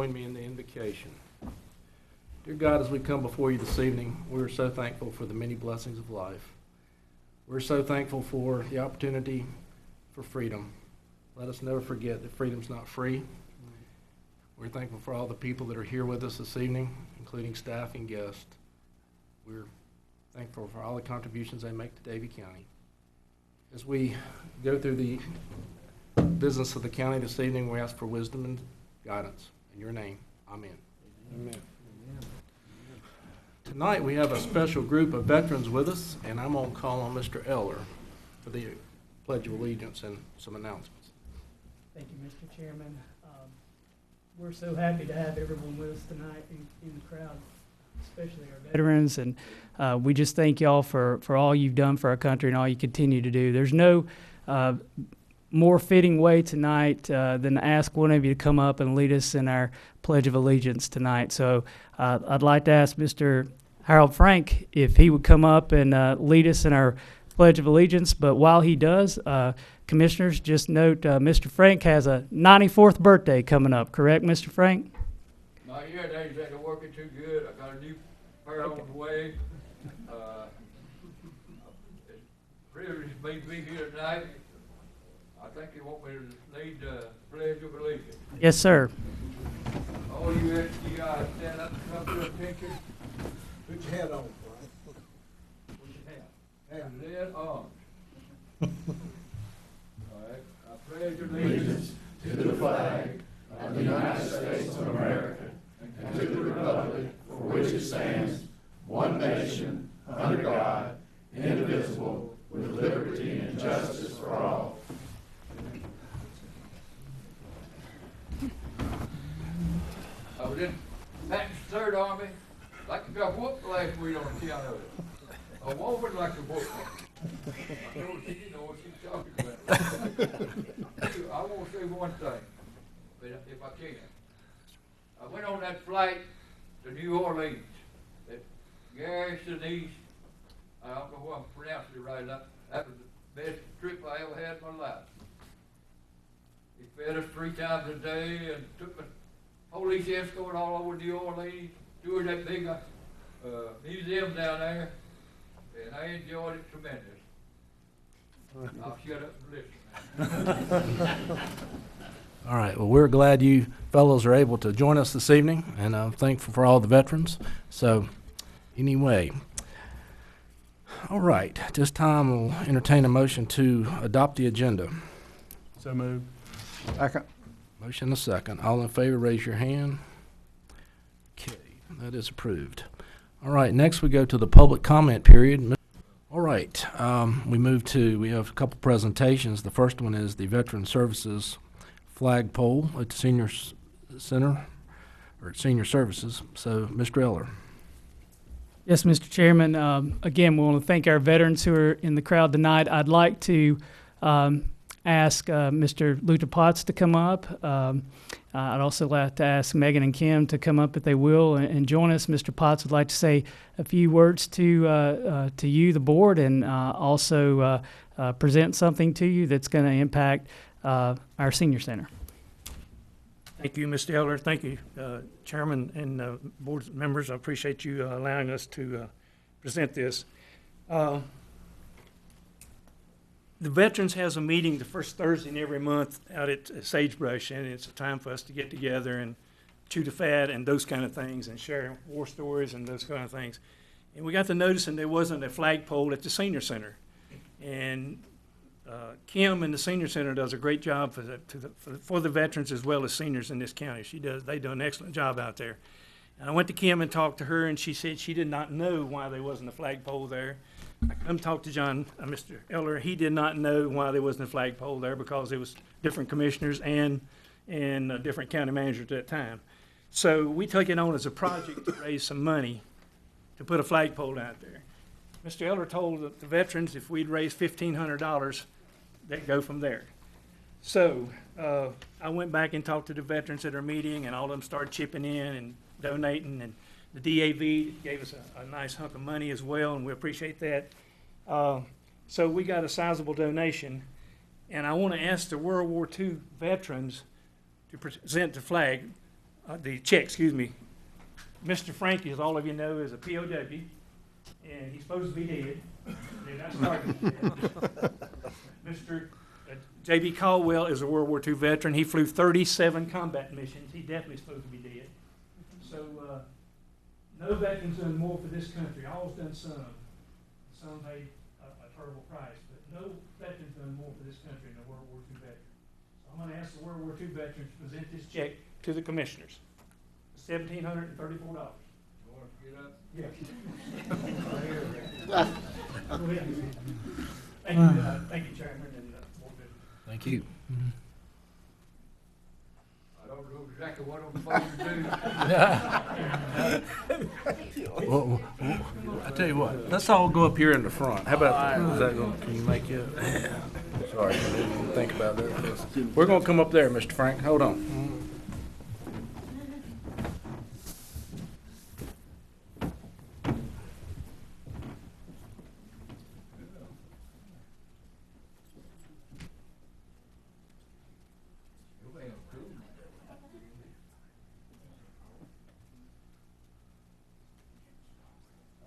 Join me in the invocation. Dear God, as we come before you this evening, we are so thankful for the many blessings of life. We're so thankful for the opportunity for freedom. Let us never forget that freedom's not free. We're thankful for all the people that are here with us this evening, including staff and guests. We're thankful for all the contributions they make to Davie County. As we go through the business of the county this evening, we ask for wisdom and guidance. In your name, amen. Amen. Tonight we have a special group of veterans with us, and I'm going to call on Mr. Eller for the Pledge of Allegiance and some announcements. Thank you, Mr. Chairman. We're so happy to have everyone with us tonight in the crowd, especially our veterans, and we just thank y'all for all you've done for our country and all you continue to do. There's no more fitting way tonight than to ask one of you to come up and lead us in our Pledge of Allegiance tonight. So I'd like to ask Mr. Harold Frank if he would come up and lead us in our Pledge of Allegiance. But while he does, Commissioners, just note Mr. Frank has a 94th birthday coming up, correct, Mr. Frank? Not yet, they said they're working too good. I got a new pair on the way. It's a privilege for me to be here tonight. I think you want me to lead the Pledge of Allegiance. Yes, sir. All you guys stand up and come to attention. Put your hat on, Brian. What's your hat? Have lead arms. All right. I pledge allegiance to the flag of the United States of America and to the republic for which it stands, one nation, under God, indivisible, with liberty and justice for all. I was in Patton's Third Army, like I got whooped last week on account of it. A woman like a whoop. I know she know what she's talking about. I want to say one thing, but if I can. I went on that flight to New Orleans. That Garrison East, I don't know if I'm pronouncing it right. That was the best trip I ever had in my life. He fed us 3 times a day and took me police escort all over New Orleans, toured that big museum down there, and I enjoyed it tremendous. I'll shut up and listen. All right. Well, we're glad you fellows are able to join us this evening, and I'm thankful for all the veterans. So, anyway, all right. At this time, we'll entertain a motion to adopt the agenda. So moved. Second. Motion and a second. All in favor, raise your hand. Okay, that is approved. All right. Next, we go to the public comment period. All right. We have a couple presentations. The first one is the Veteran Services flagpole at the Senior Center, or at Senior Services. So, Mr. Eller. Yes, Mr. Chairman. Again, we want to thank our veterans who are in the crowd tonight. I'd like to ask Mr. Luther Potts to come up. I'd also like to ask Megan and Kim to come up if they will and join us. Mr. Potts would like to say a few words to you, the board, and also present something to you that's going to impact our senior center. Thank you, Mr. Eller. Thank you, Chairman and board members. I appreciate you allowing us to present this. The Veterans has a meeting the first Thursday in every month out at Sagebrush, and it's a time for us to get together and chew the fat and those kind of things and share war stories and those kind of things. And we got to noticing there wasn't a flagpole at the Senior Center. And Kim in the Senior Center does a great job for the veterans as well as seniors in this county. They do an excellent job out there. And I went to Kim and talked to her, and she said she did not know why there wasn't a flagpole there. I come talk to Mr. Eller. He did not know why there wasn't a flagpole there because there was different commissioners and different county managers at that time. So we took it on as a project to raise some money to put a flagpole out there. Mr. Eller told the veterans if we'd raise $1,500, they'd go from there. So I went back and talked to the veterans at our meeting, and all of them started chipping in and donating, and the DAV gave us a nice hunk of money as well, and we appreciate that. So we got a sizable donation, and I want to ask the World War II veterans to present the flag. the check, excuse me. Mr. Frank, as all of you know, is a POW, and he's supposed to be dead. And I started. Mr. J.B. Caldwell is a World War II veteran. He flew 37 combat missions. He definitely supposed to be dead. So no veteran's done more for this country. All's done some. Some paid a terrible price, but no veteran's done more for this country than a World War II veteran. So I'm going to ask the World War II veterans to present this check to the commissioners. $1,734. Yeah. Thank you, Chairman. And, Thank you. I don't know exactly what I'm supposed to do. Well, I tell you what, let's all go up here in the front. How about, is that going, can you make it? Sorry, I didn't even think about that. We're going to come up there, Mr. Frank. Hold on.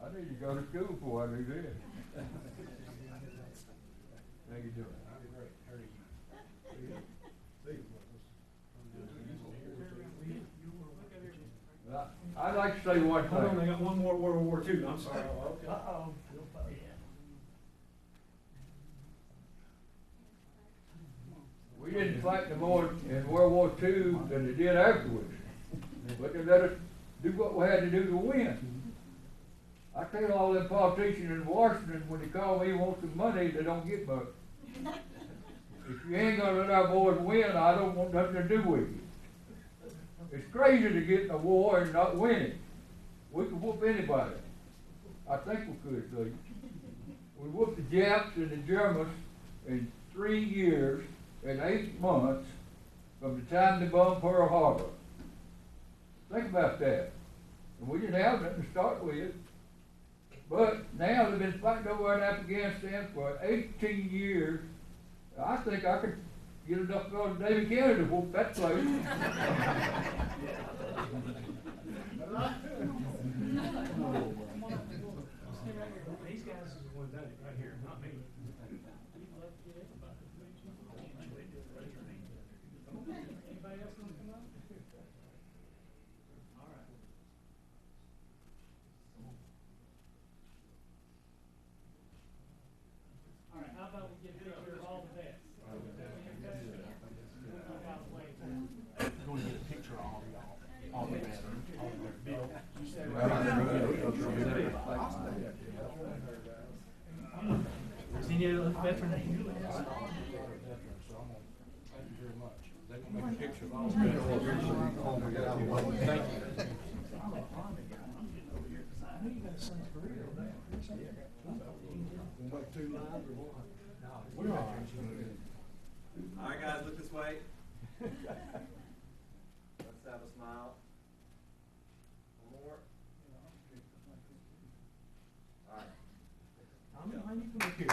I need to go to school before I do this. How you doing? I'd like to say one hold on, I thing. got one more World War II. I'm sorry. Uh-oh. We didn't fight no more in World War II than they did afterwards. But they let us do what we had to do to win. I tell all them politicians in Washington, when they call me and want some money, they don't get much. If you ain't gonna let our boys win, I don't want nothing to do with you. It's crazy to get in a war and not winning. We could whoop anybody. I think we could, so we whooped the Japs and the Germans in 3 years and 8 months from the time they bombed Pearl Harbor. Think about that. And we didn't have nothing to start with. But now they've been fighting over in Afghanistan for 18 years. I think I could get enough fellows in Davie County to whoop that place. These guys are the ones that done it right here, not me. Anybody else want to come up? All right. All right, how about we get a picture of all the vets? Is any other veteran that you Thank you very much. They can make a picture of all of them. Thank you. All right, guys, look this way. Let's have a smile. One more. All right. How you come up here?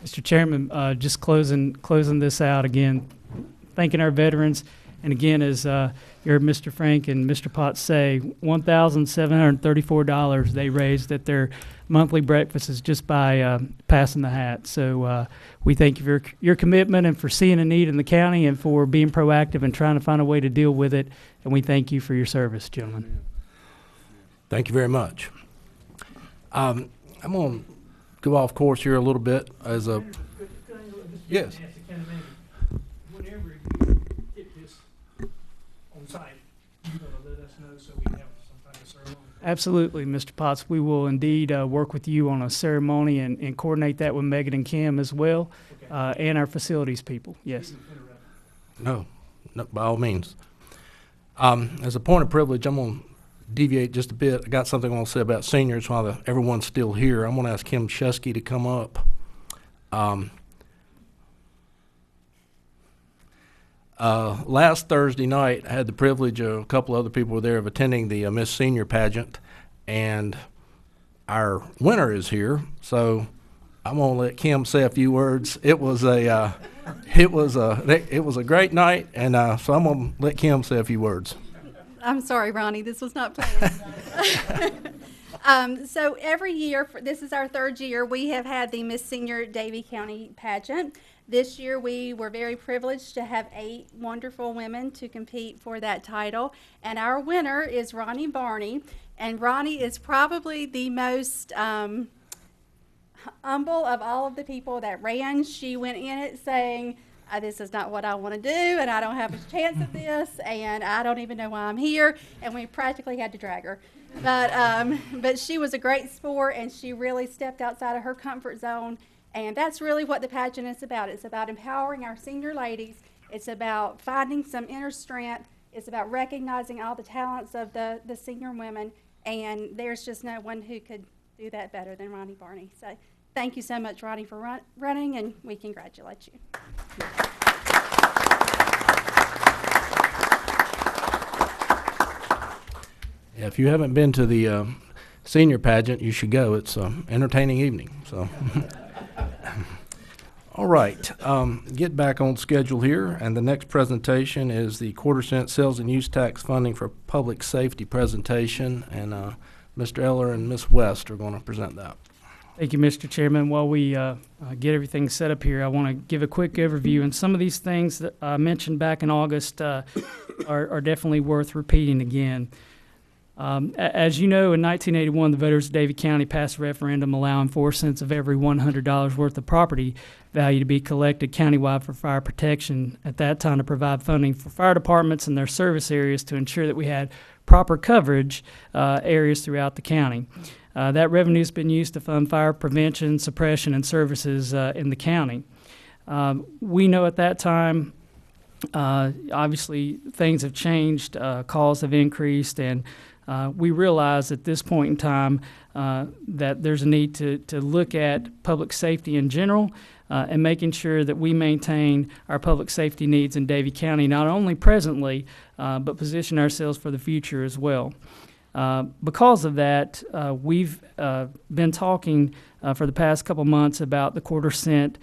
Mr. Chairman, just closing this out again, thanking our veterans. And again, as you heard Mr. Frank and Mr. Potts say, $1,734 they raised at their monthly breakfasts just by passing the hat. So we thank you for your commitment and for seeing a need in the county and for being proactive and trying to find a way to deal with it. And we thank you for your service, gentlemen. Thank you very much. I'm going to go off course here a little bit as a, yes. Whenever you get this on site, you're going to let us know so we have some time to serve on. Absolutely, Mr. Potts. We will indeed work with you on a ceremony and coordinate that with Megan and Kim as well, and our facilities people. Yes. No, by all means. As a point of privilege, I'm going to deviate just a bit. I got something I want to say about seniors while everyone's still here. I'm going to ask Kim Shesky to come up. Last Thursday night, I had the privilege, a couple other people were there, of attending the Miss Senior pageant, and our winner is here, so I'm gonna let Kim say a few words. It was a great night, and so I'm gonna let Kim say a few words. I'm sorry, Ronnie, this was not planned. So every year, this is our third year, we have had the Miss Senior Davie County pageant. This year, we were very privileged to have 8 wonderful women to compete for that title. And our winner is Ronnie Barney. And Ronnie is probably the most humble of all of the people that ran. She went in it saying, this is not what I want to do, and I don't have a chance at this, and I don't even know why I'm here. And we practically had to drag her. But she was a great sport, and she really stepped outside of her comfort zone. And that's really what the pageant is about. It's about empowering our senior ladies. It's about finding some inner strength. It's about recognizing all the talents of the senior women. And there's just no one who could do that better than Ronnie Barney. So thank you so much, Ronnie, for running, and we congratulate you. Yeah, if you haven't been to the senior pageant, you should go. It's an entertaining evening. So. All right, get back on schedule here, and the next presentation is the quarter-cent sales and use tax funding for public safety presentation, and Mr. Eller and Ms. West are going to present that. Thank you, Mr. Chairman. While we get everything set up here, I want to give a quick overview, and some of these things that I mentioned back in August are definitely worth repeating again. As you know, in 1981, the voters of Davie County passed a referendum allowing 4 cents of every $100 worth of property value to be collected countywide for fire protection, at that time to provide funding for fire departments and their service areas to ensure that we had proper coverage areas throughout the county. That revenue has been used to fund fire prevention, suppression, and services in the county. We know at that time, obviously, things have changed, calls have increased, and we realize at this point in time that there's a need to look at public safety in general and making sure that we maintain our public safety needs in Davie County, not only presently, but position ourselves for the future as well. Because of that, we've been talking for the past couple months about the quarter-cent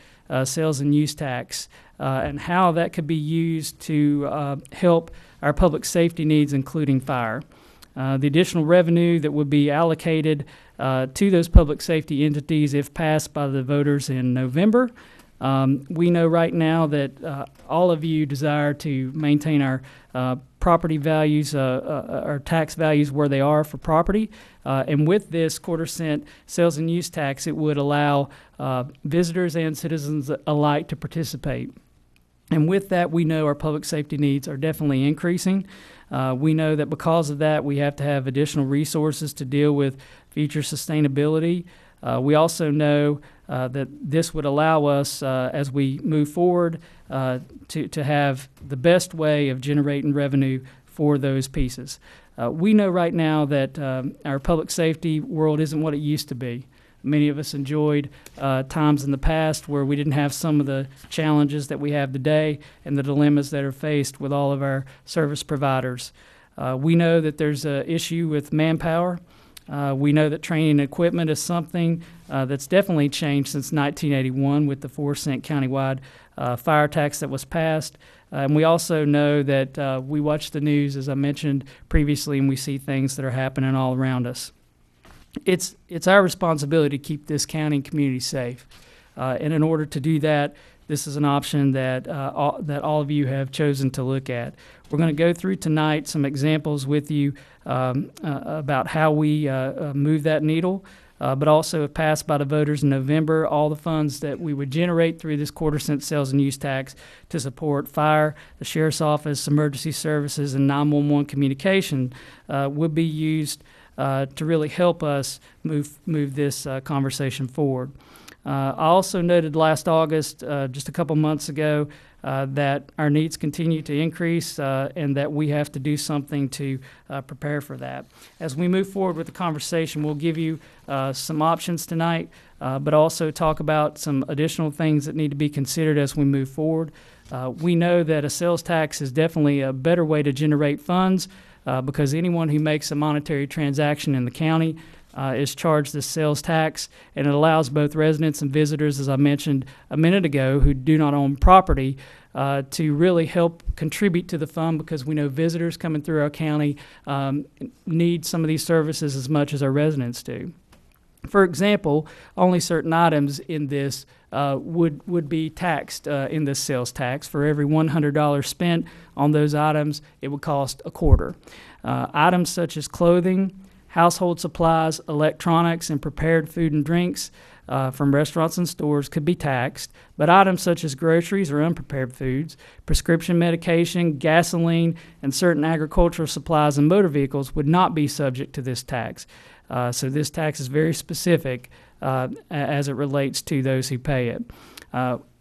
sales and use tax and how that could be used to help our public safety needs, including fire. The additional revenue that would be allocated to those public safety entities if passed by the voters in November. We know right now that all of you desire to maintain our property values, our tax values where they are for property. And with this quarter-cent sales and use tax, it would allow visitors and citizens alike to participate. And with that, we know our public safety needs are definitely increasing. We know that because of that, we have to have additional resources to deal with future sustainability. We also know that this would allow us, as we move forward, to have the best way of generating revenue for those pieces. We know right now that our public safety world isn't what it used to be. Many of us enjoyed times in the past where we didn't have some of the challenges that we have today and the dilemmas that are faced with all of our service providers. We know that there's an issue with manpower. We know that training and equipment is something that's definitely changed since 1981 with the 4-cent countywide fire tax that was passed. And we also know that we watch the news, as I mentioned previously, and we see things that are happening all around us. It's our responsibility to keep this county and community safe. And in order to do that, this is an option that all of you have chosen to look at. We're going to go through tonight some examples with you about how we move that needle, but also if passed by the voters in November, all the funds that we would generate through this quarter-cent sales and use tax to support fire, the sheriff's office, emergency services, and 911 communication would be used to really help us move this conversation forward. I also noted last August, just a couple months ago, that our needs continue to increase and that we have to do something to prepare for that. As we move forward with the conversation, we'll give you some options tonight, but also talk about some additional things that need to be considered as we move forward. We know that a sales tax is definitely a better way to generate funds because anyone who makes a monetary transaction in the county is charged this sales tax, and it allows both residents and visitors, as I mentioned a minute ago, who do not own property, to really help contribute to the fund because we know visitors coming through our county need some of these services as much as our residents do. For example, only certain items in this would be taxed in this sales tax. For every $100 spent on those items, it would cost a quarter. Items such as clothing, household supplies, electronics, and prepared food and drinks from restaurants and stores could be taxed, but items such as groceries or unprepared foods, prescription medication, gasoline, and certain agricultural supplies and motor vehicles would not be subject to this tax. So this tax is very specific as it relates to those who pay it.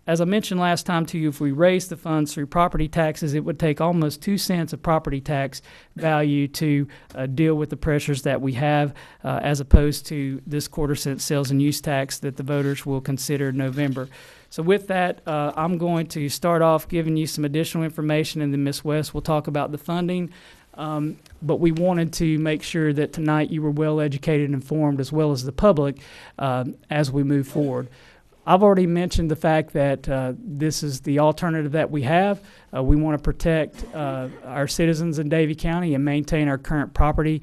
As I mentioned last time to you, if we raise the funds through property taxes, it would take almost 2 cents of property tax value to deal with the pressures that we have, as opposed to this quarter-cent sales and use tax that the voters will consider in November. So with that, I'm going to start off giving you some additional information, and then Ms. West will talk about the funding. But we wanted to make sure that tonight you were well educated and informed, as well as the public, as we move forward. I've already mentioned the fact that this is the alternative that we have. We want to protect our citizens in Davie County and maintain our current property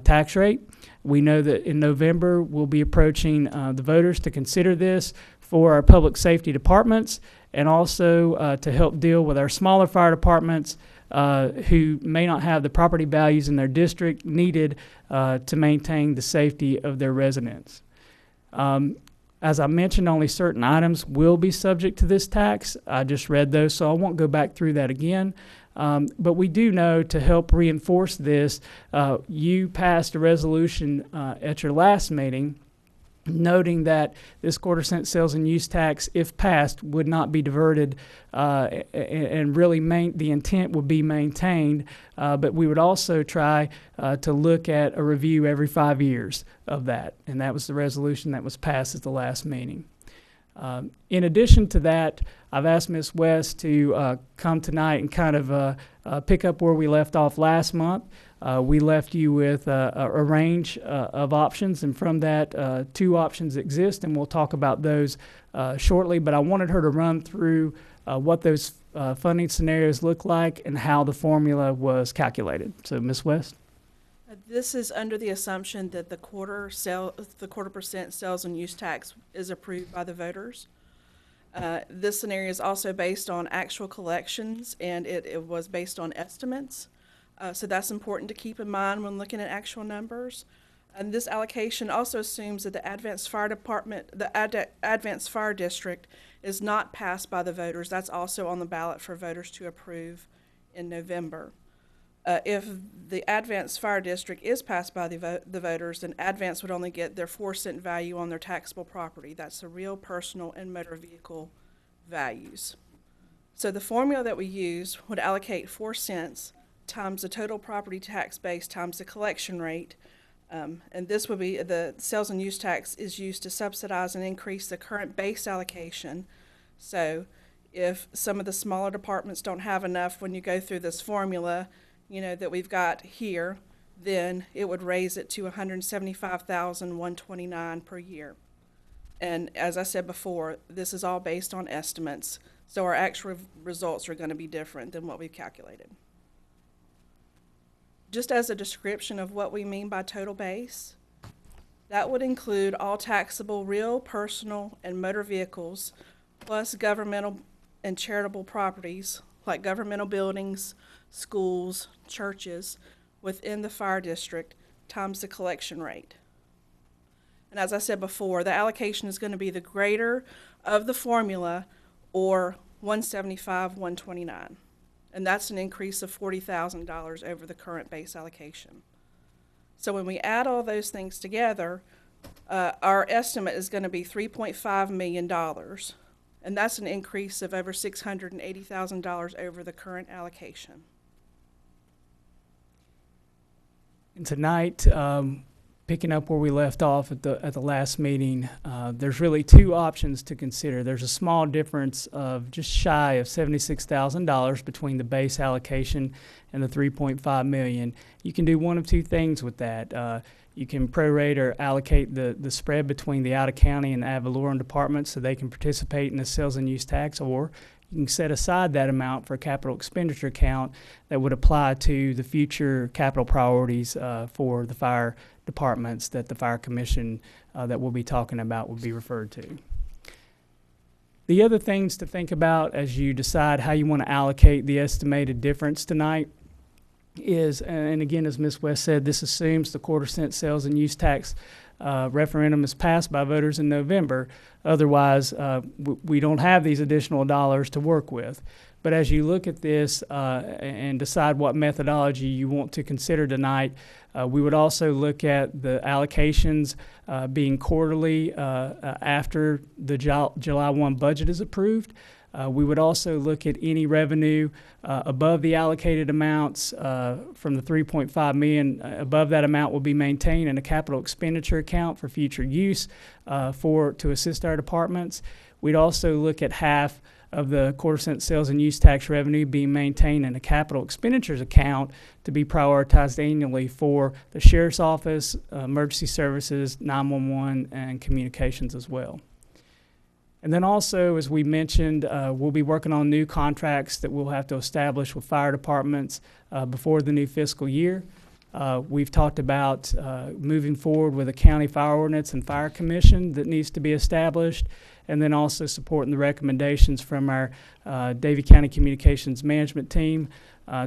tax rate. We know that in November we'll be approaching the voters to consider this for our public safety departments and also to help deal with our smaller fire departments who may not have the property values in their district needed to maintain the safety of their residents. As I mentioned, only certain items will be subject to this tax. I just read those, so I won't go back through that again. But we do know, to help reinforce this, you passed a resolution at your last meeting noting that this quarter-cent sales and use tax, if passed, would not be diverted and really the intent would be maintained, but we would also try to look at a review every 5 years of that, and that was the resolution that was passed at the last meeting. In addition to that, I've asked Ms. West to come tonight and kind of pick up where we left off last month. We left you with a range of options, and from that, 2 options exist, and we'll talk about those shortly. But I wanted her to run through what those funding scenarios look like and how the formula was calculated. So, Ms. West? This is under the assumption that the quarter percent sales and use tax is approved by the voters. This scenario is also based on actual collections, and it was based on estimates. So that's important to keep in mind when looking at actual numbers. And this allocation also assumes that the Advanced Fire Department, the Advanced Fire District, is not passed by the voters. That's also on the ballot for voters to approve in November. If the Advanced Fire District is passed by the voters, then Advance would only get their 4-cent value on their taxable property. That's the real personal and motor vehicle values. So the formula that we use would allocate 4 cents times the total property tax base times the collection rate. And this would be, the sales and use tax is used to subsidize and increase the current base allocation. So if some of the smaller departments don't have enough when you go through this formula, you know, that we've got here, then it would raise it to $175,129 per year. And as I said before, this is all based on estimates, so our actual results are going to be different than what we've calculated. Just as a description of what we mean by total base, that would include all taxable real, personal, and motor vehicles, plus governmental and charitable properties like governmental buildings, schools, churches within the fire district times the collection rate. And as I said before, the allocation is going to be the greater of the formula, or $175,129. And that's an increase of $40,000 over the current base allocation. So when we add all those things together, our estimate is going to be $3.5 million. And that's an increase of over $680,000 over the current allocation. And tonight, picking up where we left off at the last meeting, there's really two options to consider. There's a small difference of just shy of $76,000 between the base allocation and the $3.5 million. You can do one of two things with that. You can prorate or allocate the spread between the out-of-county and ad valorem departments so they can participate in the sales and use tax, or you can set aside that amount for a capital expenditure account that would apply to the future capital priorities for the fire departments that the Fire Commission that we'll be talking about will be referred to. The other things to think about as you decide how you want to allocate the estimated difference tonight is, and again, as Ms. West said, this assumes the quarter-cent sales and use tax referendum is passed by voters in November. Otherwise, we don't have these additional dollars to work with. But as you look at this and decide what methodology you want to consider tonight, we would also look at the allocations being quarterly after the July 1 budget is approved. We would also look at any revenue above the allocated amounts from the $3.5 million. Above that amount will be maintained in a capital expenditure account for future use to assist our departments. We'd also look at half of the quarter-cent sales and use tax revenue being maintained in a capital expenditures account to be prioritized annually for the Sheriff's Office, emergency services, 911, and communications as well. And then also, as we mentioned, we'll be working on new contracts that we'll have to establish with fire departments before the new fiscal year. We've talked about moving forward with a county fire ordinance and fire commission that needs to be established, and then also supporting the recommendations from our Davie County Communications Management Team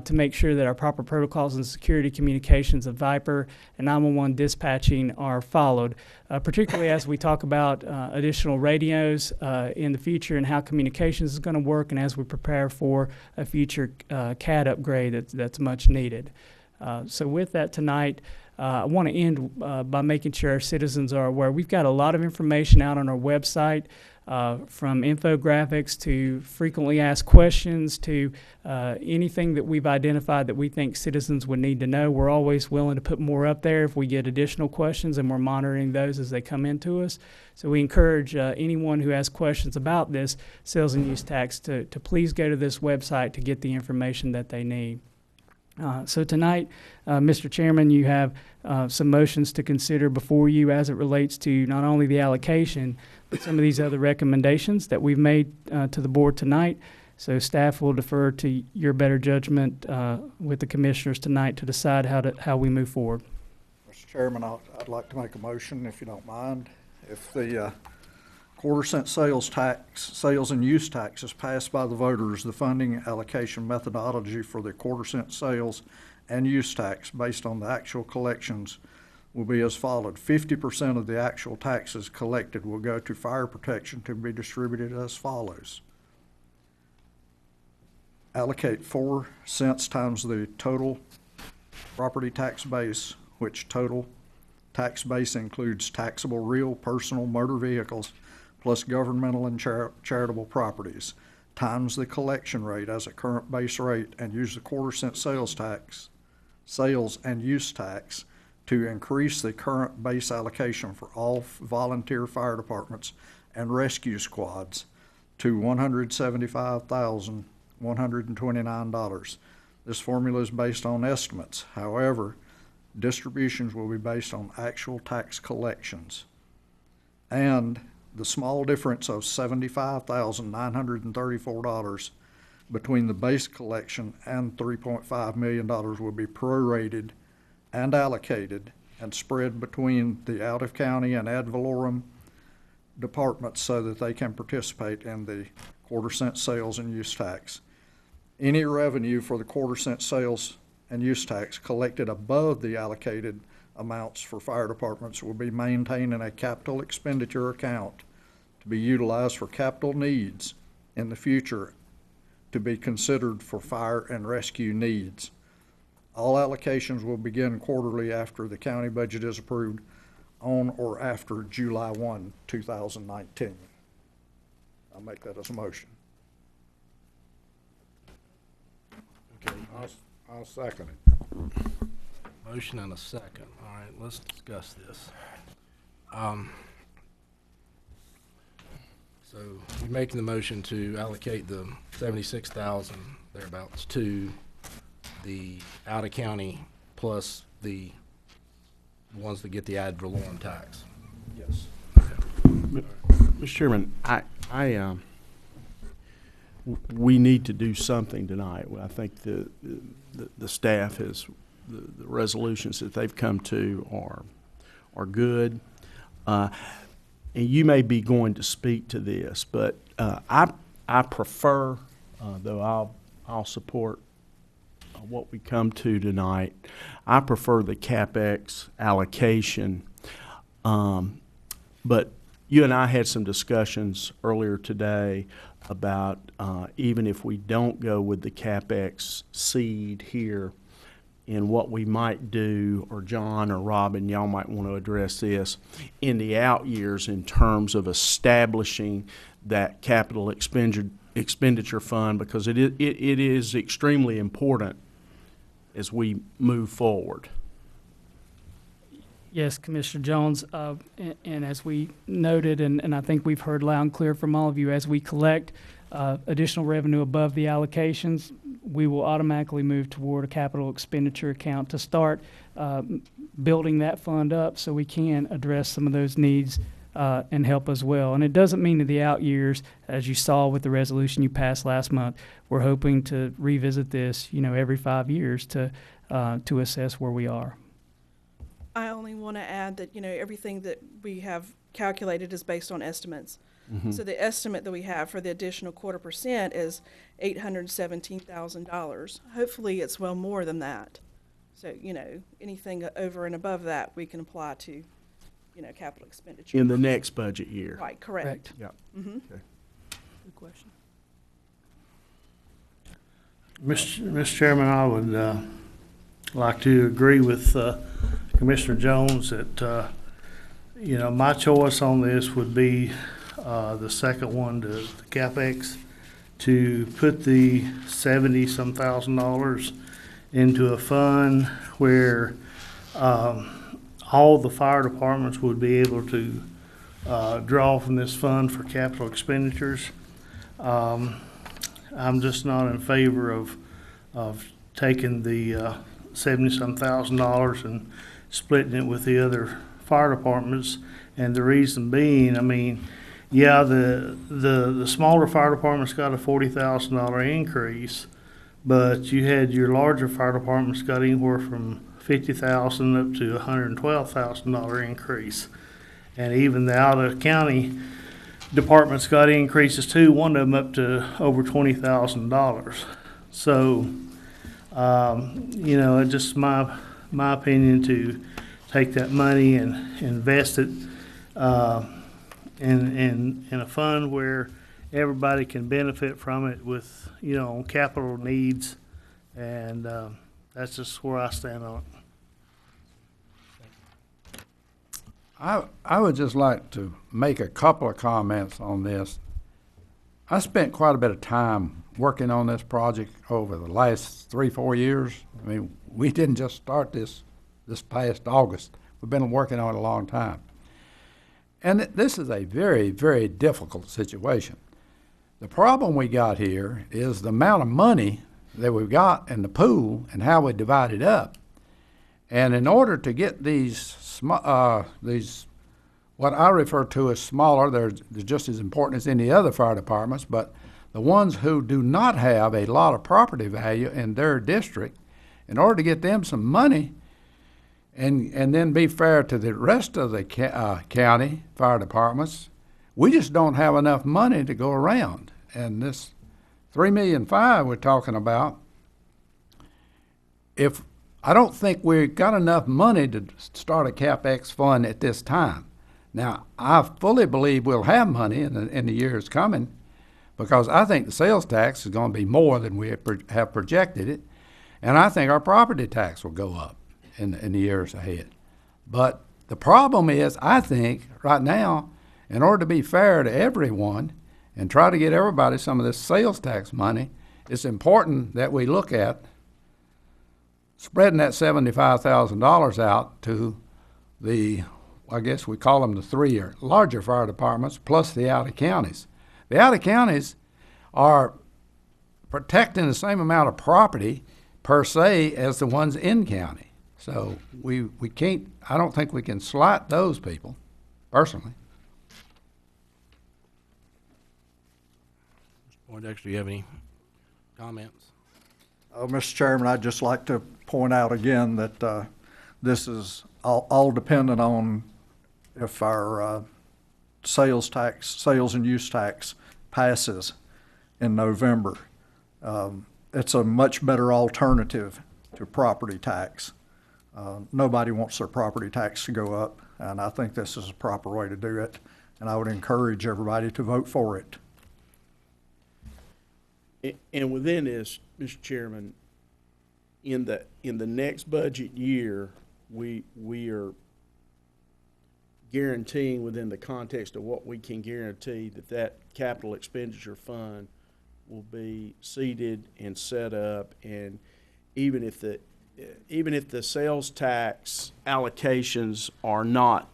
to make sure that our proper protocols and security communications of Viper and 911 dispatching are followed, particularly as we talk about additional radios in the future and how communications is going to work, and as we prepare for a future CAD upgrade that's much needed. So with that tonight, I want to end by making sure our citizens are aware. We've got a lot of information out on our website, from infographics to frequently asked questions to anything that we've identified that we think citizens would need to know. We're always willing to put more up there if we get additional questions, and we're monitoring those as they come into us. So we encourage anyone who has questions about this sales and use tax to please go to this website to get the information that they need. So tonight, Mr. Chairman, you have some motions to consider before you as it relates to not only the allocation, but some of these other recommendations that we've made to the board tonight. So staff will defer to your better judgment with the commissioners tonight to decide how we move forward. Mr. Chairman, I'd like to make a motion, if you don't mind. If the quarter-cent sales and use tax is passed by the voters, the funding allocation methodology for the quarter-cent sales and use tax based on the actual collections will be as followed. 50% of the actual taxes collected will go to fire protection to be distributed as follows. Allocate 4 cents times the total property tax base, which total tax base includes taxable real personal motor vehicles plus governmental and charitable properties, times the collection rate as a current base rate, and use the quarter-cent sales and use tax to increase the current base allocation for all volunteer fire departments and rescue squads to $175,129. This formula is based on estimates. However, distributions will be based on actual tax collections. And the small difference of $75,934 between the base collection and $3.5 million will be prorated and allocated and spread between the out-of-county and ad valorem departments so that they can participate in the quarter-cent sales and use tax. Any revenue for the quarter-cent sales and use tax collected above the allocated amounts for fire departments will be maintained in a capital expenditure account to be utilized for capital needs in the future to be considered for fire and rescue needs. All allocations will begin quarterly after the county budget is approved on or after July 1, 2019. I'll make that as a motion. Okay, I'll second it. motion and a second. All right, let's discuss this. So you're making the motion to allocate the 76,000 thereabouts to the out-of-county plus the ones that get the ad valorem tax. Yes. Mr. Chairman, we need to do something tonight. I think the staff has, the resolutions that they've come to are good. And you may be going to speak to this, but I prefer, though I'll support what we come to tonight, I prefer the CapEx allocation. But you and I had some discussions earlier today about even if we don't go with the CapEx seed here, and what we might do, or John or Robin, y'all might want to address this, in the out years in terms of establishing that capital expenditure fund, because it is extremely important as we move forward. Yes, Commissioner Jones, and as we noted, and I think we've heard loud and clear from all of you, as we collect additional revenue above the allocations, we will automatically move toward a capital expenditure account to start building that fund up so we can address some of those needs and help as well. And it doesn't mean that the out years, as you saw with the resolution you passed last month, we're hoping to revisit this, every 5 years to assess where we are. I only want to add that, everything that we have calculated is based on estimates. Mm-hmm. So the estimate that we have for the additional 0.25% is $817,000. Hopefully it's well more than that. So, anything over and above that we can apply to, capital expenditure. In the next budget year. Right, correct. Yeah. Mm-hmm. Okay. Good question. Mr. Chairman, I would like to agree with Commissioner Jones that, my choice on this would be the second one, the CapEx, to put the $70-some thousand into a fund where all the fire departments would be able to draw from this fund for capital expenditures. I'm just not in favor of taking the $70-some thousand and splitting it with the other fire departments. And the reason being, yeah, the smaller fire departments got a $40,000 increase, but you had your larger fire departments got anywhere from $50,000 up to $112,000 increase. And even the out-of-county departments got increases too, one of them up to over $20,000. So, it's just my opinion to take that money and invest it in a fund where everybody can benefit from it with, capital needs. And that's just where I stand on it. I would just like to make a couple of comments on this. I spent quite a bit of time working on this project over the last 3-4 years. We didn't just start this past August. We've been working on it a long time. And this is a very, very difficult situation. The problem we got here is the amount of money that we've got in the pool and how we divide it up. And in order to get these what I refer to as smaller, they're just as important as any other fire departments, but the ones who do not have a lot of property value in their district, in order to get them some money and then be fair to the rest of the county fire departments, we just don't have enough money to go around. And this $3.5 million we're talking about, I don't think we've got enough money to start a CapEx fund at this time. Now, I fully believe we'll have money in the years coming, because I think the sales tax is going to be more than we have projected it. And I think our property tax will go up in the years ahead. But the problem is, I think, right now, in order to be fair to everyone and try to get everybody some of this sales tax money, it's important that we look at spreading that $75,000 out to the, I guess we call them the three or larger fire departments, plus the out of counties. The out of counties are protecting the same amount of property per se as the ones in county. So we can't, I don't think we can slight those people, personally. Mr. Poindexter, do you have any comments? Mr. Chairman, I'd just like to point out again that this is all dependent on if our sales and use tax passes in November. It's a much better alternative to property tax. Nobody wants their property tax to go up, and I think this is a proper way to do it, and I would encourage everybody to vote for it. And within this, Mr. Chairman, in the next budget year, we are guaranteeing within the context of what we can guarantee that capital expenditure fund will be seated and set up, and even if the sales tax allocations are not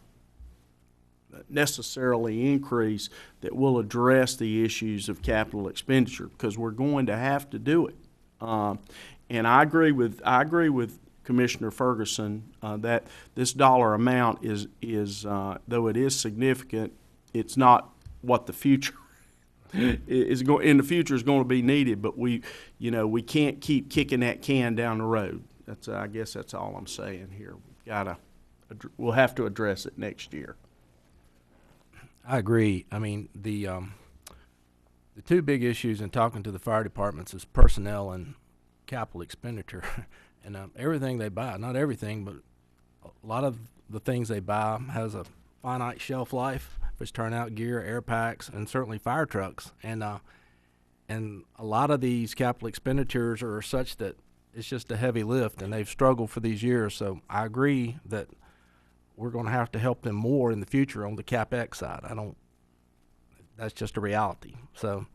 necessarily increased, that will address the issues of capital expenditure, because we're going to have to do it. And I agree with Commissioner Ferguson that this dollar amount is though it is significant, it's not what the future is going in the future is going to be needed. But we can't keep kicking that can down the road. I guess that's all I'm saying here. We'll have to address it next year. I agree. I mean, the two big issues in talking to the fire departments is personnel and capital expenditure. And everything they buy, not everything, but a lot of the things they buy has a finite shelf life, if it's turnout gear, air packs, and certainly fire trucks. And a lot of these capital expenditures are such that it's just a heavy lift, and they've struggled for these years. So I agree that we're going to have to help them more in the future on the CapEx side. That's just a reality. So,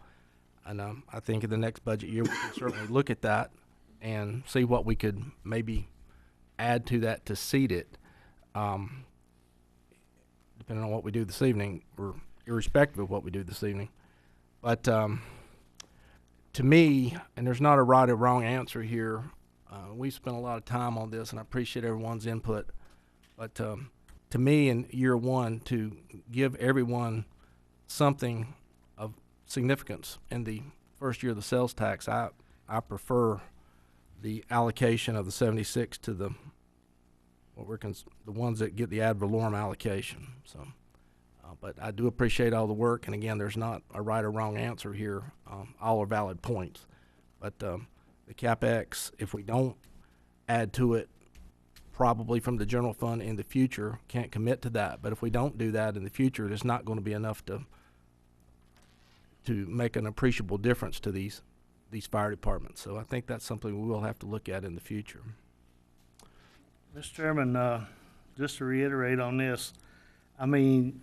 and I think in the next budget year, we can certainly look at that and see what we could maybe add to that to seed it, depending on what we do this evening, or irrespective of what we do this evening. But to me, and there's not a right or wrong answer here, we spent a lot of time on this, and I appreciate everyone's input. But to me, in year one, to give everyone something of significance in the first year of the sales tax, I prefer the allocation of the 76 to the ones that get the ad valorem allocation. So, but I do appreciate all the work, and again, there's not a right or wrong answer here. All are valid points. But the CapEx, if we don't add to it, probably from the general fund in the future, can't commit to that. But if we don't do that in the future, it's not going to be enough to make an appreciable difference to these fire departments. So I think that's something we will have to look at in the future. Mr. Chairman, just to reiterate on this, I mean,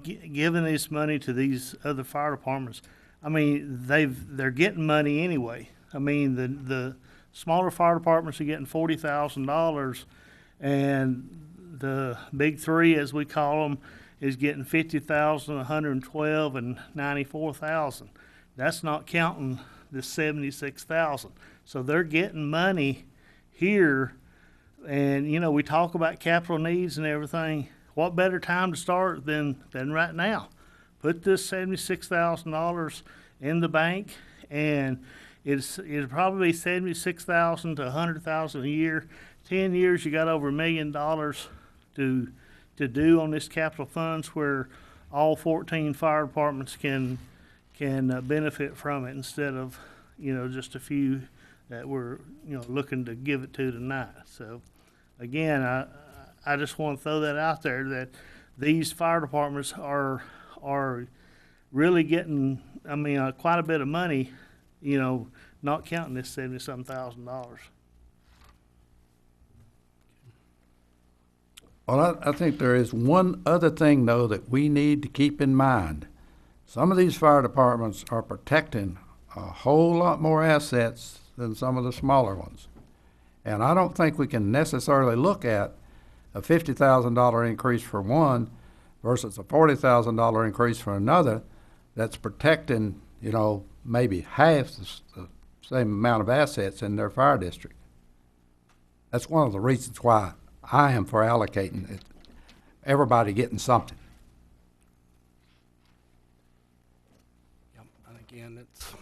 giving this money to these other fire departments, I mean, they're getting money anyway. I mean, the smaller fire departments are getting $40,000, and the big three, as we call them, is getting $50,000, $112,000, and $94,000. That's not counting the $76,000. So they're getting money here, and we talk about capital needs and everything. What better time to start than right now? Put this $76,000 in the bank, and it'll probably be $76,000 to $100,000 a year. 10 years, you got over $1 million to do on this capital funds, where all 14 fire departments can benefit from it, instead of just a few that we're looking to give it to tonight. So again, I just want to throw that out there, that these fire departments are really getting, quite a bit of money you know, not counting this $70-some thousand. Well, I think there is one other thing, though, that we need to keep in mind. Some of these fire departments are protecting a whole lot more assets than some of the smaller ones. And I don't think we can necessarily look at a $50,000 increase for one versus a $40,000 increase for another that's protecting, you know, maybe half the same amount of assets in their fire district. That's one of the reasons why I am for allocating it, everybody getting something. Yep. And again, it's a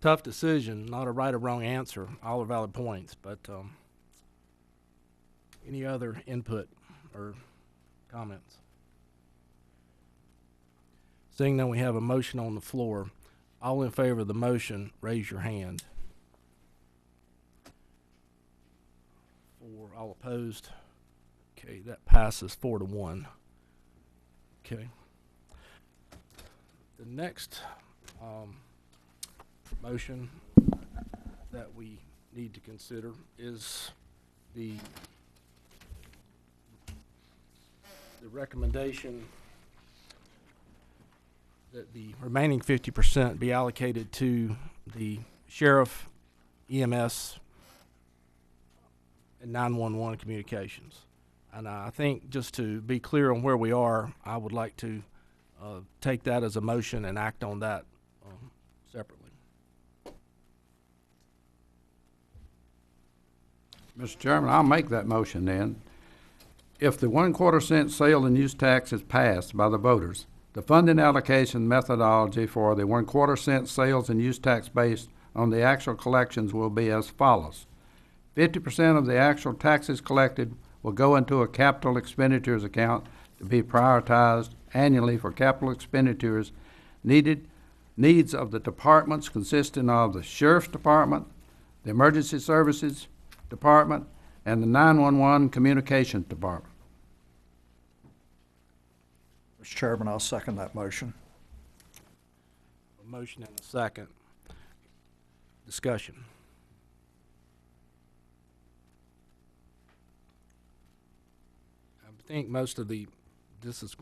tough decision, not a right or wrong answer. All are valid points, but any other input or comments? Seeing that we have a motion on the floor, all in favor of the motion, raise your hand. For all opposed? Okay, that passes 4-1. Okay. The next motion that we need to consider is the recommendation that the remaining 50% be allocated to the sheriff, EMS, and 911 communications. And I think just to be clear on where we are, I would like to take that as a motion and act on that separately. Mr. Chairman, I'll make that motion then. If the 1/4 cent sale and use tax is passed by the voters, the funding allocation methodology for the 1/4 cent sales and use tax based on the actual collections will be as follows. 50% of the actual taxes collected will go into a capital expenditures account to be prioritized annually for capital expenditures needs of the departments consisting of the Sheriff's Department, the Emergency Services Department, and the 911 Communications Department. Mr. Chairman, I'll second that motion. A motion and a second. Discussion. I think most of this is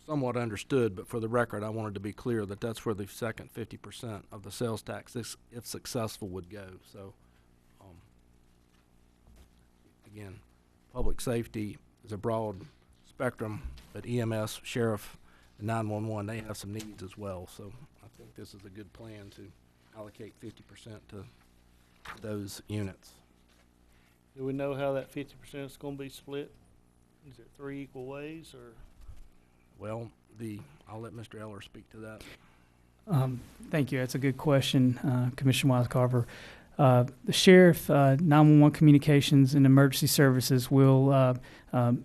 somewhat understood, but for the record, I wanted to be clear that that's where the second 50% of the sales tax, if successful, would go. So, again, public safety is a broad spectrum, but EMS, sheriff, and 911, they have some needs as well. So I think this is a good plan to allocate 50% to those units. Do we know how that 50% is gonna be split? Is it 3 equal ways, or? Well, I'll let Mr. Eller speak to that. Thank you. That's a good question, Commissioner Wise Carver. The sheriff, 911 communications, and emergency services will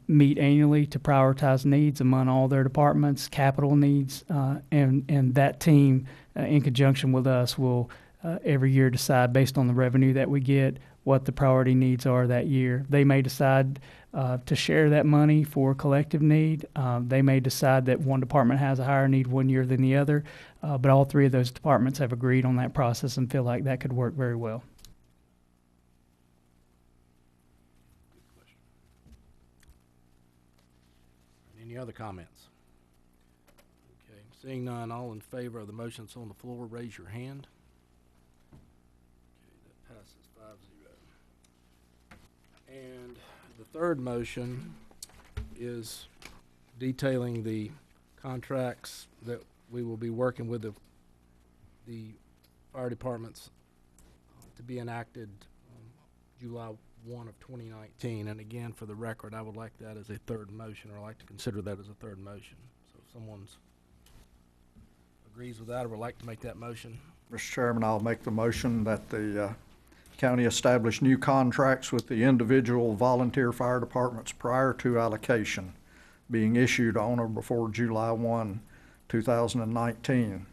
meet annually to prioritize needs among all their departments, capital needs, and that team, in conjunction with us, will every year decide based on the revenue that we get what the priority needs are that year. They may decide to share that money for collective need. They may decide that one department has a higher need one year than the other, but all three of those departments have agreed on that process and feel like that could work very well. Any other comments? Okay, seeing none, all in favor of the motions on the floor, raise your hand. Okay, that passes 5-0. And the third motion is detailing the contracts that we will be working with the fire departments to be enacted July 1 of 2019. And again, for the record, I would like that as a third motion, or I'd like to consider that as a third motion. So if someone agrees with that or would like to make that motion. Mr. Chairman, I'll make the motion that the county establish new contracts with the individual volunteer fire departments prior to allocation being issued on or before July 1, 2019.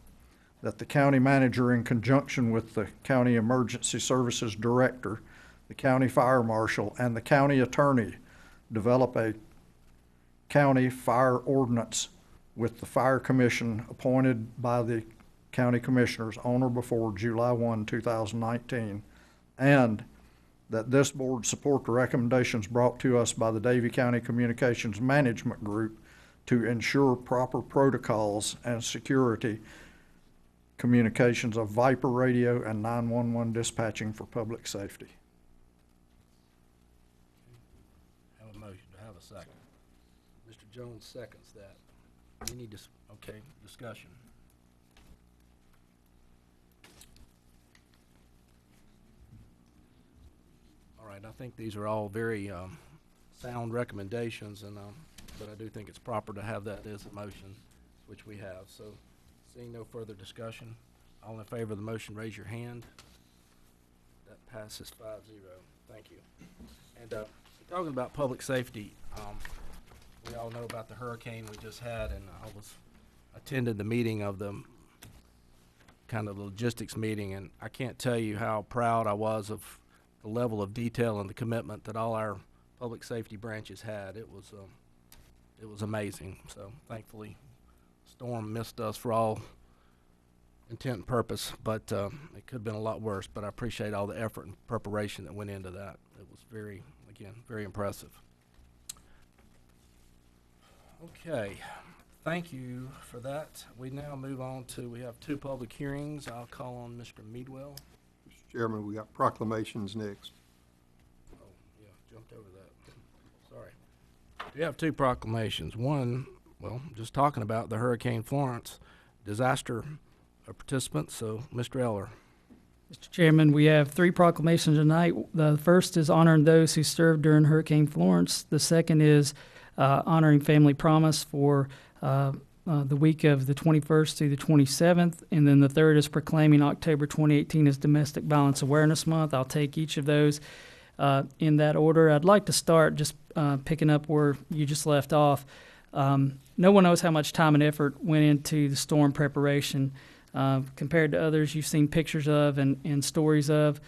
That the county manager, in conjunction with the county emergency services director, the county fire marshal, and the county attorney, develop a county fire ordinance with the fire commission appointed by the County Commissioners on or before July 1, 2019, and that this board support the recommendations brought to us by the Davie County Communications Management Group to ensure proper protocols and security communications of Viper radio and 911 dispatching for public safety. Have a motion, to have a second. Mr. Jones seconds that. We need to, okay, discussion. All right, I think these are all very sound recommendations, and but I do think it's proper to have that as a motion, which we have. So, seeing no further discussion, all in favor of the motion, raise your hand. That passes 5-0. Thank you. And talking about public safety, we all know about the hurricane we just had, and I attended the meeting of the kind of logistics meeting, and I can't tell you how proud I was of the level of detail and the commitment that all our public safety branches had. It was amazing. So thankfully, storm missed us for all intent and purpose, but it could have been a lot worse. But I appreciate all the effort and preparation that went into that. It was very impressive. Okay, thank you for that. We now move on to, we have 2 public hearings. I'll call on Mr. Meadwell. Mr. Chairman, we got proclamations next. Oh, yeah, jumped over that. Sorry. We have 2 proclamations. One, well, just talking about the Hurricane Florence disaster participants. So, Mr. Eller. Mr. Chairman, we have 3 proclamations tonight. The first is honoring those who served during Hurricane Florence. The second is honoring Family Promise for the week of the 21st through the 27th. And then the third is proclaiming October 2018 as Domestic Violence Awareness Month. I'll take each of those in that order. I'd like to start just picking up where you just left off. No one knows how much time and effort went into the storm preparation. Compared to others you've seen pictures of and stories of,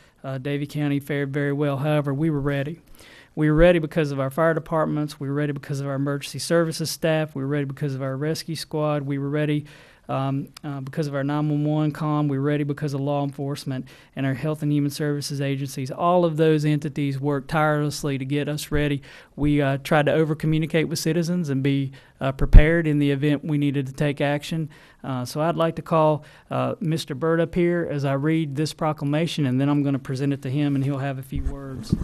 Davie County fared very well. However, we were ready. We were ready because of our fire departments. We were ready because of our emergency services staff. We were ready because of our rescue squad. We were ready because of our 911 comm. We were ready because of law enforcement and our health and human services agencies. All of those entities worked tirelessly to get us ready. We tried to over-communicate with citizens and be prepared in the event we needed to take action. So I'd like to call Mr. Byrd up here as I read this proclamation, and then I'm going to present it to him, and he'll have a few words.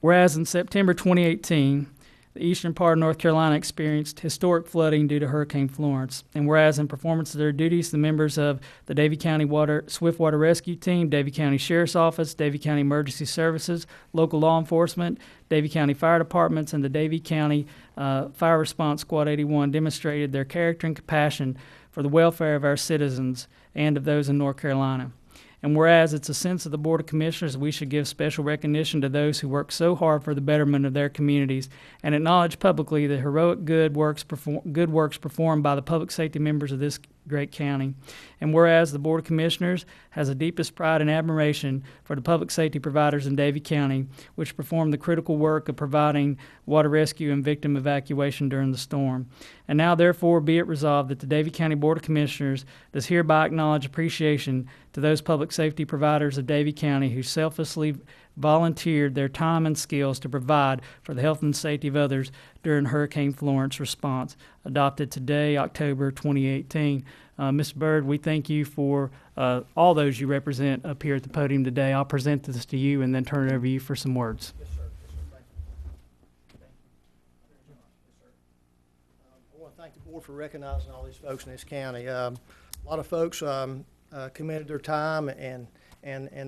Whereas in September 2018, the eastern part of North Carolina experienced historic flooding due to Hurricane Florence. And whereas in performance of their duties, the members of the Davie County Swift Water Rescue Team, Davie County Sheriff's Office, Davie County Emergency Services, local law enforcement, Davie County Fire Departments, and the Davie County Fire Response Squad 81 demonstrated their character and compassion for the welfare of our citizens and of those in North Carolina. And whereas it's a sense of the Board of Commissioners, we should give special recognition to those who work so hard for the betterment of their communities and acknowledge publicly the heroic good works performed by the public safety members of this great county. And whereas the Board of Commissioners has the deepest pride and admiration for the public safety providers in Davie County, which perform the critical work of providing water rescue and victim evacuation during the storm. And now, therefore, be it resolved that the Davie County Board of Commissioners does hereby acknowledge appreciation to those public safety providers of Davie County who selflessly volunteered their time and skills to provide for the health and safety of others during Hurricane Florence response, adopted today, October 2018. Mr. Byrd, we thank you for all those you represent up here at the podium today. I'll present this to you and then turn it over to you for some words. Yes, sir. Yes, sir. Thank you. I want to thank the board for recognizing all these folks in this county. A lot of folks committed their time and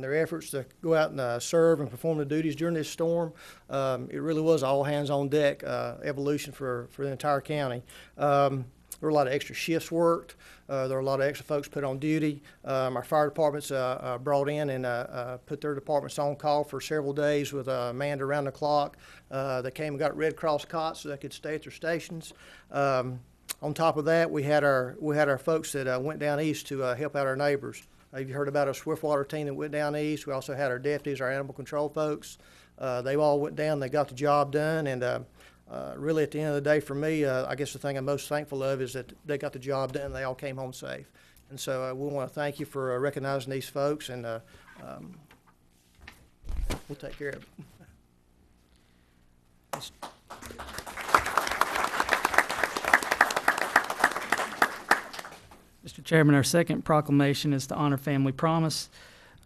their efforts to go out and serve and perform the duties during this storm. It really was all hands on deck evolution for the entire county. There were a lot of extra shifts worked. There were a lot of extra folks put on duty. Our fire departments brought in and put their departments on call for several days with manned around the clock. They came and got Red Cross cots so they could stay at their stations. On top of that, we had our folks that went down east to help out our neighbors. You've heard about our Swiftwater team that went down east. We also had our deputies, our animal control folks. They all went down. They got the job done, and really, at the end of the day, for me, I guess the thing I'm most thankful of is that they got the job done, they all came home safe. And so we want to thank you for recognizing these folks, and we'll take care of it. Mr. Chairman, our second proclamation is to honor Family Promise.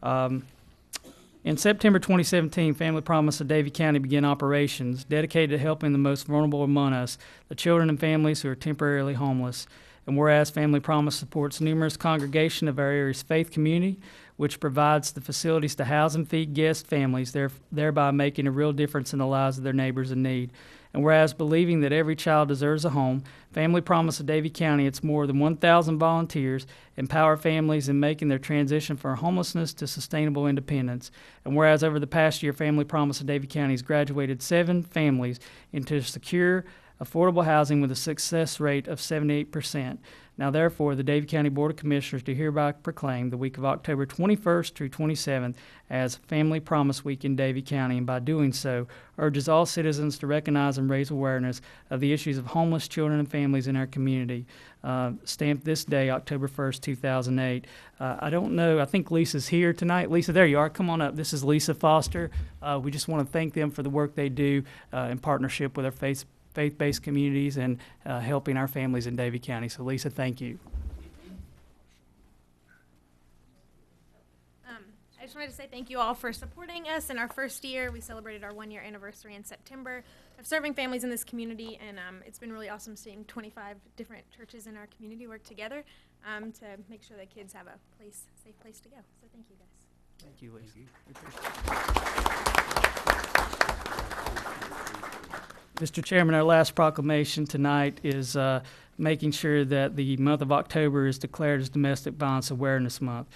In September 2017, Family Promise of Davie County began operations dedicated to helping the most vulnerable among us, the children and families who are temporarily homeless. And whereas Family Promise supports numerous congregations of our area's faith community, which provides the facilities to house and feed guest families, thereby making a real difference in the lives of their neighbors in need. And whereas believing that every child deserves a home, Family Promise of Davie County, its more than 1,000 volunteers, empower families in making their transition from homelessness to sustainable independence. And whereas over the past year, Family Promise of Davie County has graduated 7 families into secure, affordable housing with a success rate of 78%. Now, therefore, the Davie County Board of Commissioners do hereby proclaim the week of October 21st through 27th as Family Promise Week in Davie County, and by doing so, urges all citizens to recognize and raise awareness of the issues of homeless children and families in our community. Stamped this day, October 1st, 2008. I don't know, I think Lisa's here tonight. Lisa, there you are. Come on up. This is Lisa Foster. We just want to thank them for the work they do in partnership with our faith-based communities and helping our families in Davie County. So, Lisa, thank you. I just wanted to say thank you all for supporting us in our first year. We celebrated our 1-year anniversary in September of serving families in this community, and it's been really awesome seeing 25 different churches in our community work together to make sure that kids have a safe place to go. So thank you guys. Thank you, Lisa. Mr. Chairman, our last proclamation tonight is making sure that the month of October is declared as Domestic Violence Awareness Month.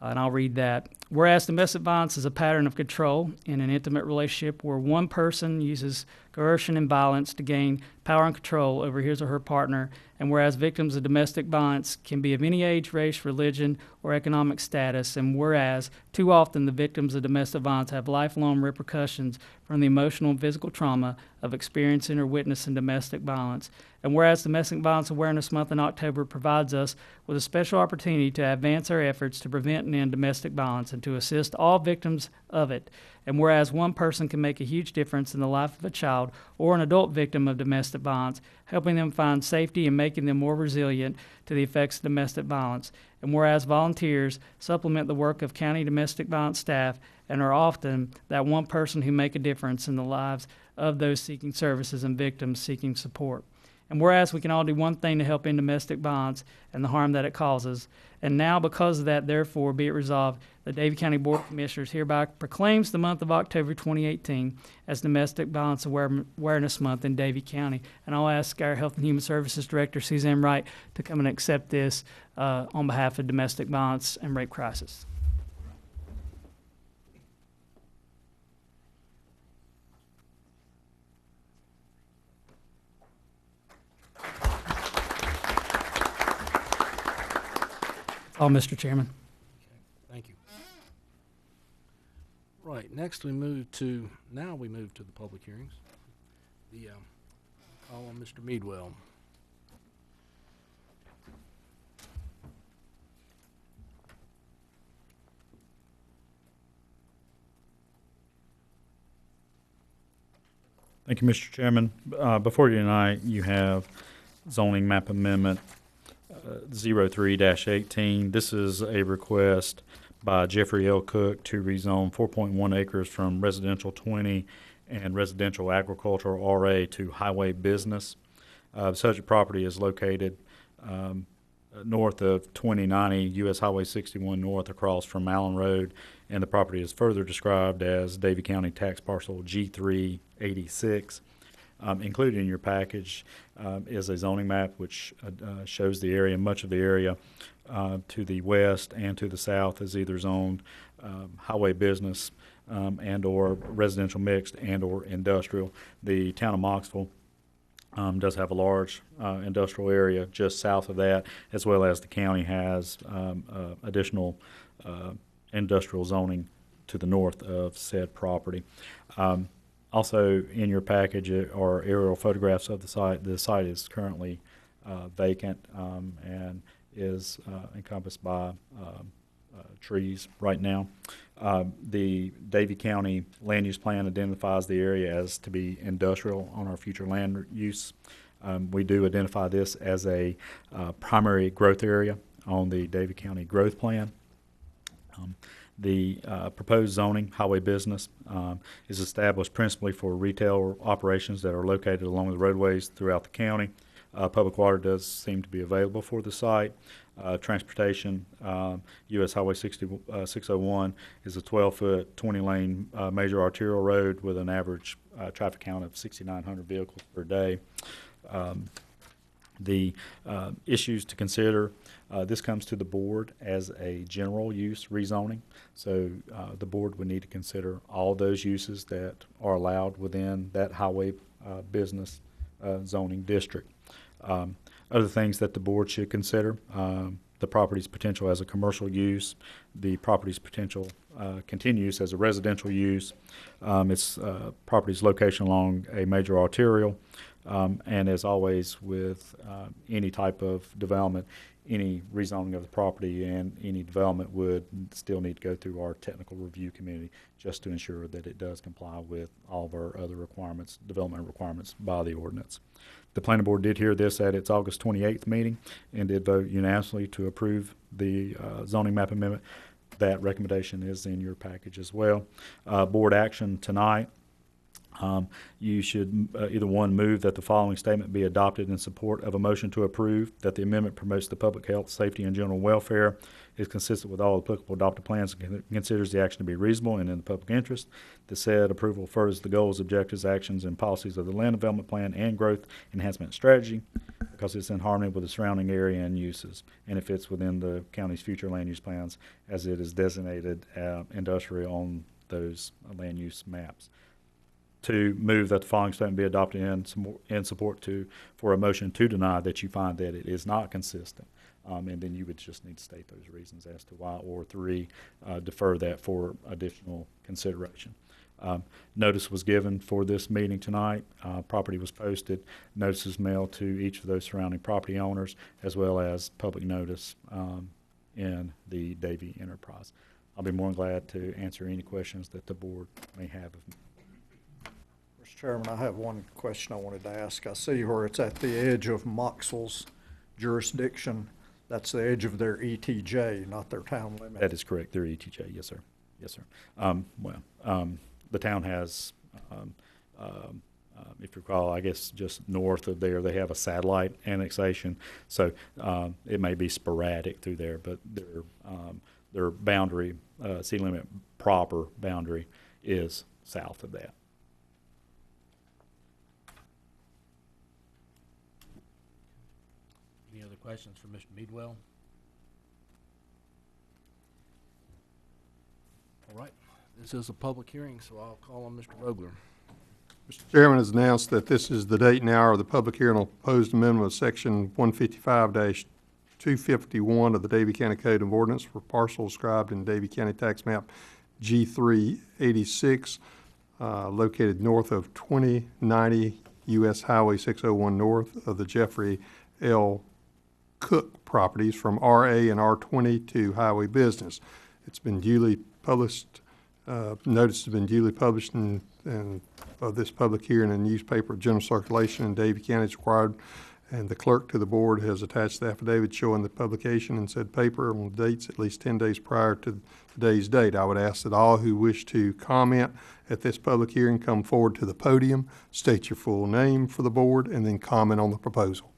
And I'll read that. Whereas domestic violence is a pattern of control in an intimate relationship where one person uses coercion and violence to gain power and control over his or her partner, and whereas victims of domestic violence can be of any age, race, religion, or economic status, and whereas too often the victims of domestic violence have lifelong repercussions from the emotional and physical trauma of experiencing or witnessing domestic violence, and whereas Domestic Violence Awareness Month in October provides us with a special opportunity to advance our efforts to prevent and end domestic violence and to assist all victims of it, and whereas one person can make a huge difference in the life of a child or an adult victim of domestic violence, helping them find safety and making them more resilient to the effects of domestic violence, and whereas volunteers supplement the work of county domestic violence staff and are often that one person who make a difference in the lives of those seeking services and victims seeking support. And whereas we can all do one thing to help end domestic violence and the harm that it causes, and now because of that, therefore, be it resolved, the Davie County Board of Commissioners hereby proclaims the month of October 2018 as Domestic Violence Awareness Month in Davie County. And I'll ask our Health and Human Services Director, Suzanne Wright, to come and accept this on behalf of Domestic Violence and Rape Crisis. All, Mr. Chairman. Thank you. Right, next we move to the public hearings. The call on Mr. Meadwell. Thank you, Mr. Chairman. Before you tonight, you have zoning map amendment 03-18. This is a request by Jeffrey L. Cook to rezone 4.1 acres from residential 20 and residential agricultural RA to highway business. The subject property is located north of 2090 U.S. Highway 61 North across from Allen Road, and the property is further described as Davie County Tax Parcel G386. Included in your package is a zoning map which shows the area. Much of the area to the west and to the south is either zoned highway business and or residential mixed and or industrial. The town of Moxville does have a large industrial area just south of that, as well as the county has additional industrial zoning to the north of said property. Also, in your package are aerial photographs of the site. The site is currently vacant and is encompassed by trees right now. The Davie County Land Use Plan identifies the area as to be industrial on our future land use. We do identify this as a primary growth area on the Davie County Growth Plan. The proposed zoning, highway business, is established principally for retail operations that are located along the roadways throughout the county. Public water does seem to be available for the site. Transportation, U.S. Highway 601 is a 12-foot, 20-lane major arterial road with an average traffic count of 6,900 vehicles per day. The issues to consider, this comes to the board as a general use rezoning. So the board would need to consider all those uses that are allowed within that highway business zoning district. Other things that the board should consider, the property's potential as a commercial use, the property's potential continues as a residential use, its property's location along a major arterial, and as always with any type of development, any rezoning of the property and any development would still need to go through our technical review committee just to ensure that it does comply with all of our other requirements, development requirements by the ordinance. The planning board did hear this at its August 28th meeting and did vote unanimously to approve the zoning map amendment. That recommendation is in your package as well. Board action tonight. You should either one, move that the following statement be adopted in support of a motion to approve that the amendment promotes the public health, safety, and general welfare, is consistent with all applicable adopted plans, and considers the action to be reasonable and in the public interest. The said approval furthers the goals, objectives, actions, and policies of the land development plan and growth enhancement strategy because it's in harmony with the surrounding area and uses, and it fits within the county's future land use plans as it is designated industrial on those land use maps. To move that the following statement be adopted in support for a motion to deny that you find that it is not consistent. And then you would just need to state those reasons as to why, or three, defer that for additional consideration. Notice was given for this meeting tonight. Property was posted. Notices mailed to each of those surrounding property owners, as well as public notice in the Davie Enterprise. I'll be more than glad to answer any questions that the board may have of me. Mr. Chairman, I have one question I wanted to ask. I see where it's at the edge of Moxville's jurisdiction. That's the edge of their ETJ, not their town limit. That is correct. Their ETJ, yes, sir. Yes, sir. The town has, if you recall, I guess just north of there, they have a satellite annexation. So it may be sporadic through there, but their boundary, city limit proper boundary is south of that. Any other questions for Mr. Meadwell? All right, this is a public hearing, so I'll call on Mr. Vogler. Mr. Chairman has announced that this is the date and hour of the public hearing on proposed amendment of section 155-251 of the Davie County Code of Ordinance for parcel described in Davie County Tax Map G386, located north of 2090 U.S. Highway 601 north of the Jeffrey L. Cook properties from RA and R20 to highway business. It's been duly published, notice has been duly published and of this public hearing in the newspaper of general circulation in Davie County is required, and the clerk to the board has attached the affidavit showing the publication in said paper on dates at least 10 days prior to today's date. I would ask that all who wish to comment at this public hearing come forward to the podium, state your full name for the board, and then comment on the proposal.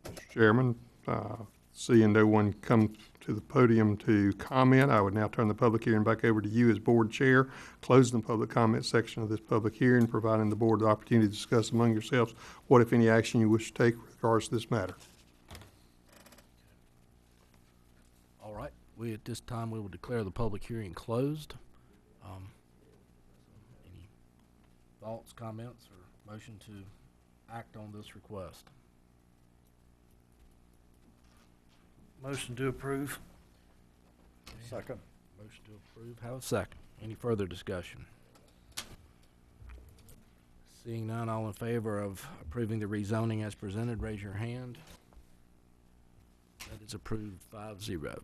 Mr. Chairman, seeing no one come to the podium to comment, I would now turn the public hearing back over to you as board chair, closing the public comment section of this public hearing, providing the board the opportunity to discuss among yourselves what, if any, action you wish to take with regards to this matter. All right, at this time, we will declare the public hearing closed. Any thoughts, comments, or motion to act on this request? Motion to approve. Second. Motion to approve, have a second. Any further discussion? Seeing none, all in favor of approving the rezoning as presented, raise your hand. That is approved 5-0. Okay.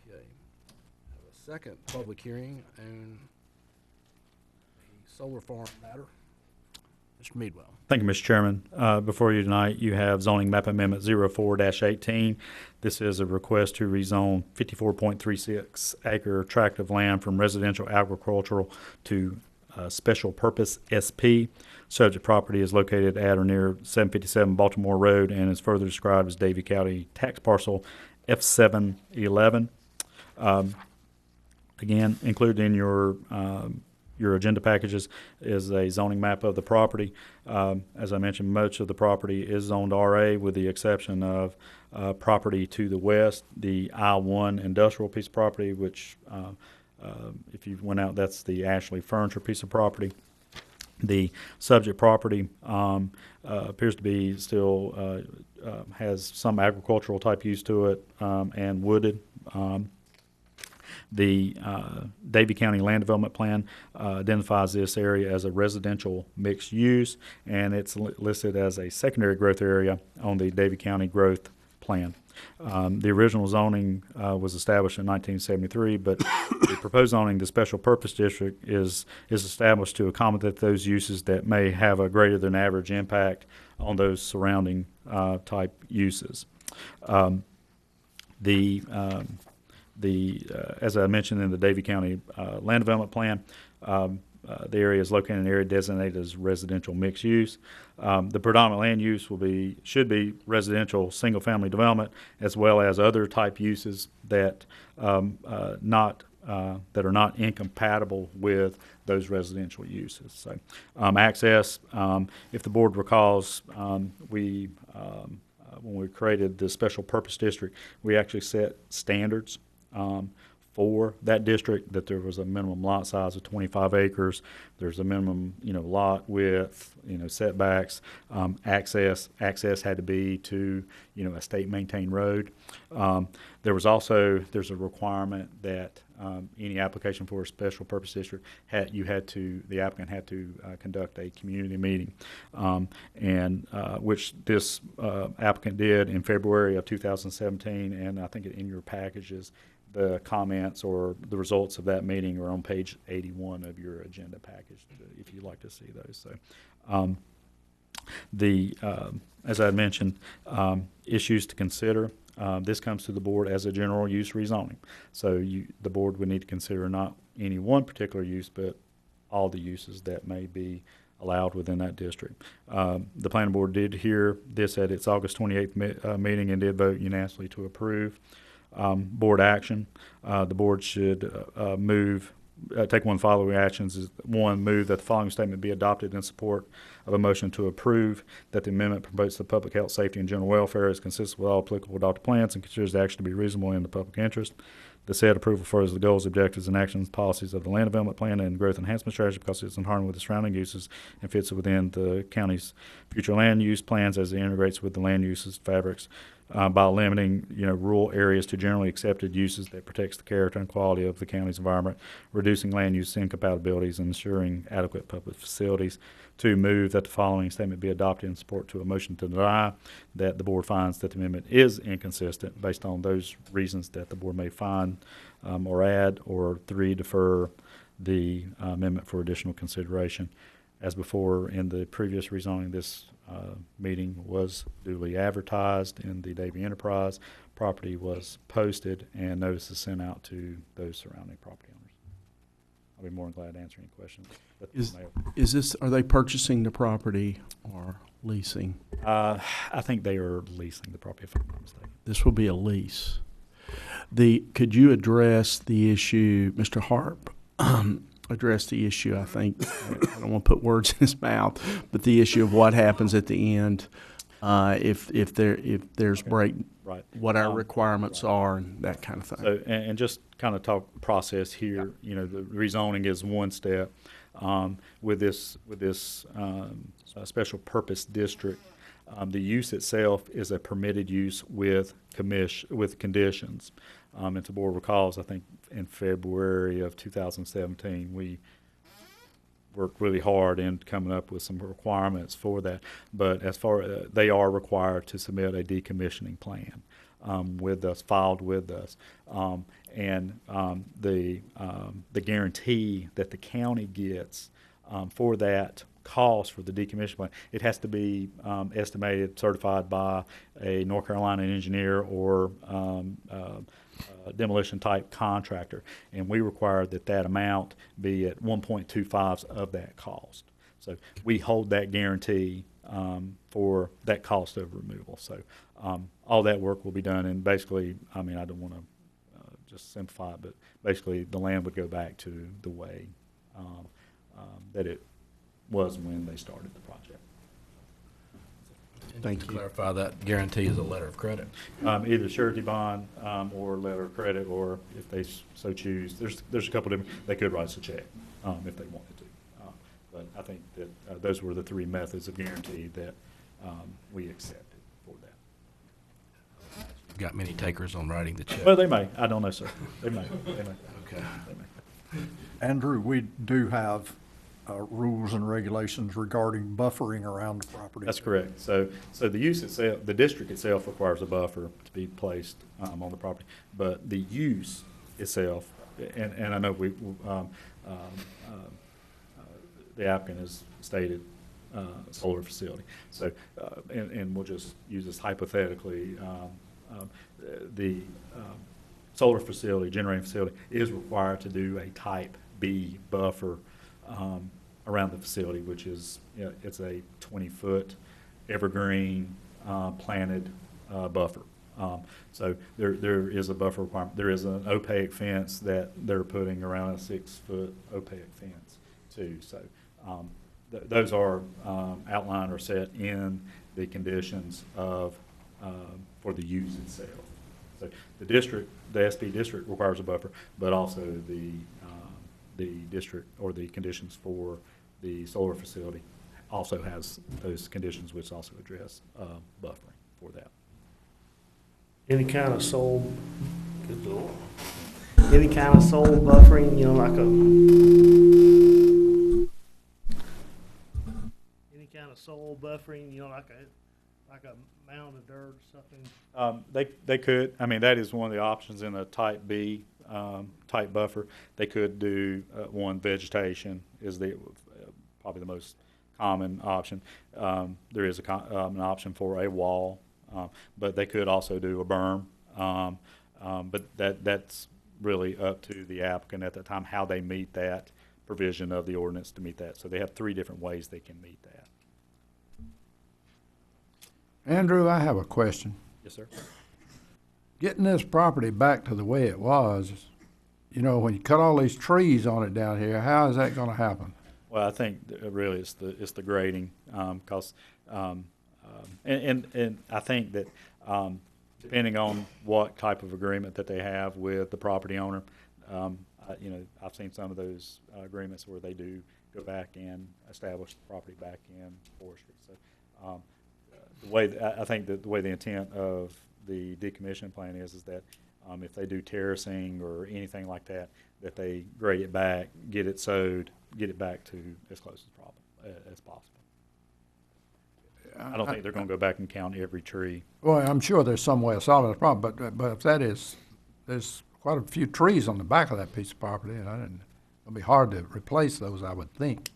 Have a second public hearing on the solar farm matter. Mr. Meadwell. Thank you, Mr. Chairman. Before you tonight, you have zoning map amendment 04-18. This is a request to rezone 54.36 acre tract of land from residential agricultural to special purpose SP. Subject property is located at or near 757 Baltimore Road and is further described as Davie County tax parcel F711. Again, included in your agenda packages is a zoning map of the property. As I mentioned, much of the property is zoned RA with the exception of property to the west, the I-1 industrial piece of property, which if you went out, that's the Ashley Furniture piece of property. The subject property appears to be still has some agricultural type use to it and wooded. The Davie County Land Development Plan identifies this area as a residential mixed use, and it's listed as a secondary growth area on the Davie County Growth Plan. The original zoning was established in 1973, but the proposed zoning, the special purpose district, is established to accommodate those uses that may have a greater than average impact on those surrounding type uses. As I mentioned in the Davie County Land Development Plan, the area is located in an area designated as residential mixed use. The predominant land use should be residential single-family development, as well as other type uses that are not incompatible with those residential uses. So, access. If the board recalls, when we created the special purpose district, we actually set standards for that district, that there was a minimum lot size of 25 acres. There's a minimum, lot width, setbacks, access had to be to, a state maintained road. There's a requirement that any application for a special purpose district the applicant had to conduct a community meeting, which this applicant did in February of 2017, and I think in your packages, the comments or the results of that meeting are on page 81 of your agenda package, if you'd like to see those. So, as I mentioned, issues to consider. This comes to the board as a general use rezoning. So the board would need to consider not any one particular use, but all the uses that may be allowed within that district. The planning board did hear this at its August 28th meeting and did vote unanimously to approve. Board action. The board should take one of the following actions. One, move that the following statement be adopted in support of a motion to approve that the amendment promotes the public health, safety, and general welfare is consistent with all applicable adopted plans and considers the action to be reasonable in the public interest. The said approval furthers the goals, objectives, and actions, policies of the land development plan and growth enhancement strategy because it's in harmony with the surrounding uses and fits within the county's future land use plans as it integrates with the land uses fabrics by limiting, rural areas to generally accepted uses that protects the character and quality of the county's environment, reducing land use incompatibilities, and ensuring adequate public facilities. To move that the following statement be adopted in support to a motion to deny that the board finds that the amendment is inconsistent based on those reasons that the board may find or add, or 3, defer the amendment for additional consideration. As before in the previous rezoning, this meeting was duly advertised in the Davie Enterprise. Property was posted and notices sent out to those surrounding property owners. I'll be more than glad to answer any questions. Are they purchasing the property or leasing? I think they are leasing the property, if I'm not mistaken. This will be a lease. Could you address the issue, Mr. Harp? Address the issue, I think, I don't want to put words in his mouth, but the issue of what happens at the end if there's break, right. What our requirements are and that kind of thing. So, and just kind of talk process here, the rezoning is one step. With this special purpose district, The use itself is a permitted use with conditions. And the board recalls, I think in February of 2017, we worked really hard in coming up with some requirements for that. But as far they are required to submit a decommissioning plan with us, filed with us, and the guarantee that the county gets for that cost for the decommissioning plan, it has to be estimated, certified by a North Carolina engineer or demolition type contractor, and we require that amount be at 1.25 of that cost. So we hold that guarantee for that cost of removal. So all that work will be done, and basically, I mean, I don't want to just simplify it, but basically the land would go back to the way that it was when they started the project. Thank you. To clarify, that guarantee is a letter of credit? Either surety bond or letter of credit, or if they so choose, there's a couple different, they could write us a check if they wanted to. But I think that those were the three methods of guarantee that we accepted for that. Got many takers on writing the check? Well, they may. I don't know, sir. They may. Okay. They may. Andrew, we do have rules and regulations regarding buffering around the property. That's correct. So the use itself, the district itself requires a buffer to be placed on the property, but the use itself, and I know the applicant has stated solar facility. So and we'll just use this hypothetically. The solar facility, generating facility, is required to do a type B buffer around the facility, which is, it's a 20-foot evergreen planted buffer. So there is a buffer requirement. There is an opaque fence that they're putting around a 6-foot opaque fence too. So those are outlined or set in the conditions of for the use itself. So the district, the SP district requires a buffer, but also the district or the conditions for the solar facility also has those conditions which also address buffering for that. Any kind of soil, any kind of soil buffering, like any kind of soil buffering, like a mound of dirt or something. They could. I mean, that is one of the options in a type B type buffer. They could do one vegetation is probably the most common option. There is an option for a wall, but they could also do a berm. But that's really up to the applicant at the time how they meet that provision of the ordinance to meet that. So they have 3 different ways they can meet that. Andrew, I have a question. Yes, sir. Getting this property back to the way it was, when you cut all these trees on it down here, how is that going to happen? Well, I think really it's the grading, because and I think that depending on what type of agreement that they have with the property owner, I've seen some of those agreements where they do go back and establish the property back in forestry. So I think that the way the intent of the decommissioning plan is that if they do terracing or anything like that, that they grade it back, get it sowed, get it back to as close as possible. I don't think they're going to go back and count every tree. Well, I'm sure there's some way of solving the problem, but if that is, there's quite a few trees on the back of that piece of property, and it'll be hard to replace those, I would think.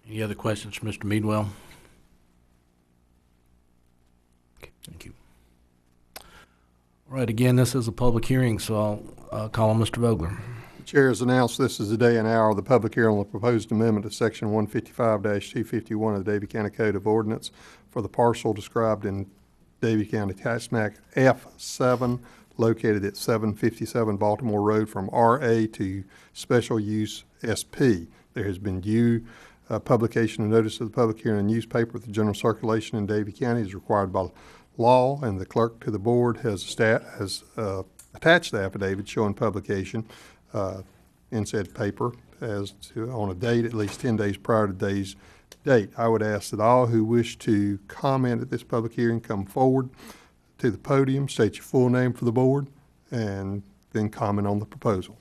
Any other questions for Mr. Meadwell? Okay, thank you. All right, again, this is a public hearing, so I'll call on Mr. Vogler. The chair has announced this is the day and hour of the public hearing on the proposed amendment to section 155-251 of the Davie County Code of Ordinance for the parcel described in Davie County Tax Map F7, located at 757 Baltimore Road, from RA to Special Use SP. There has been due publication and notice of the public hearing in the newspaper with the general circulation in Davie County is required by law, and the clerk to the board has attached the affidavit showing publication in said paper as to, on a date at least 10 days prior to today's date. I would ask that all who wish to comment at this public hearing come forward to the podium, state your full name for the board, and then comment on the proposal.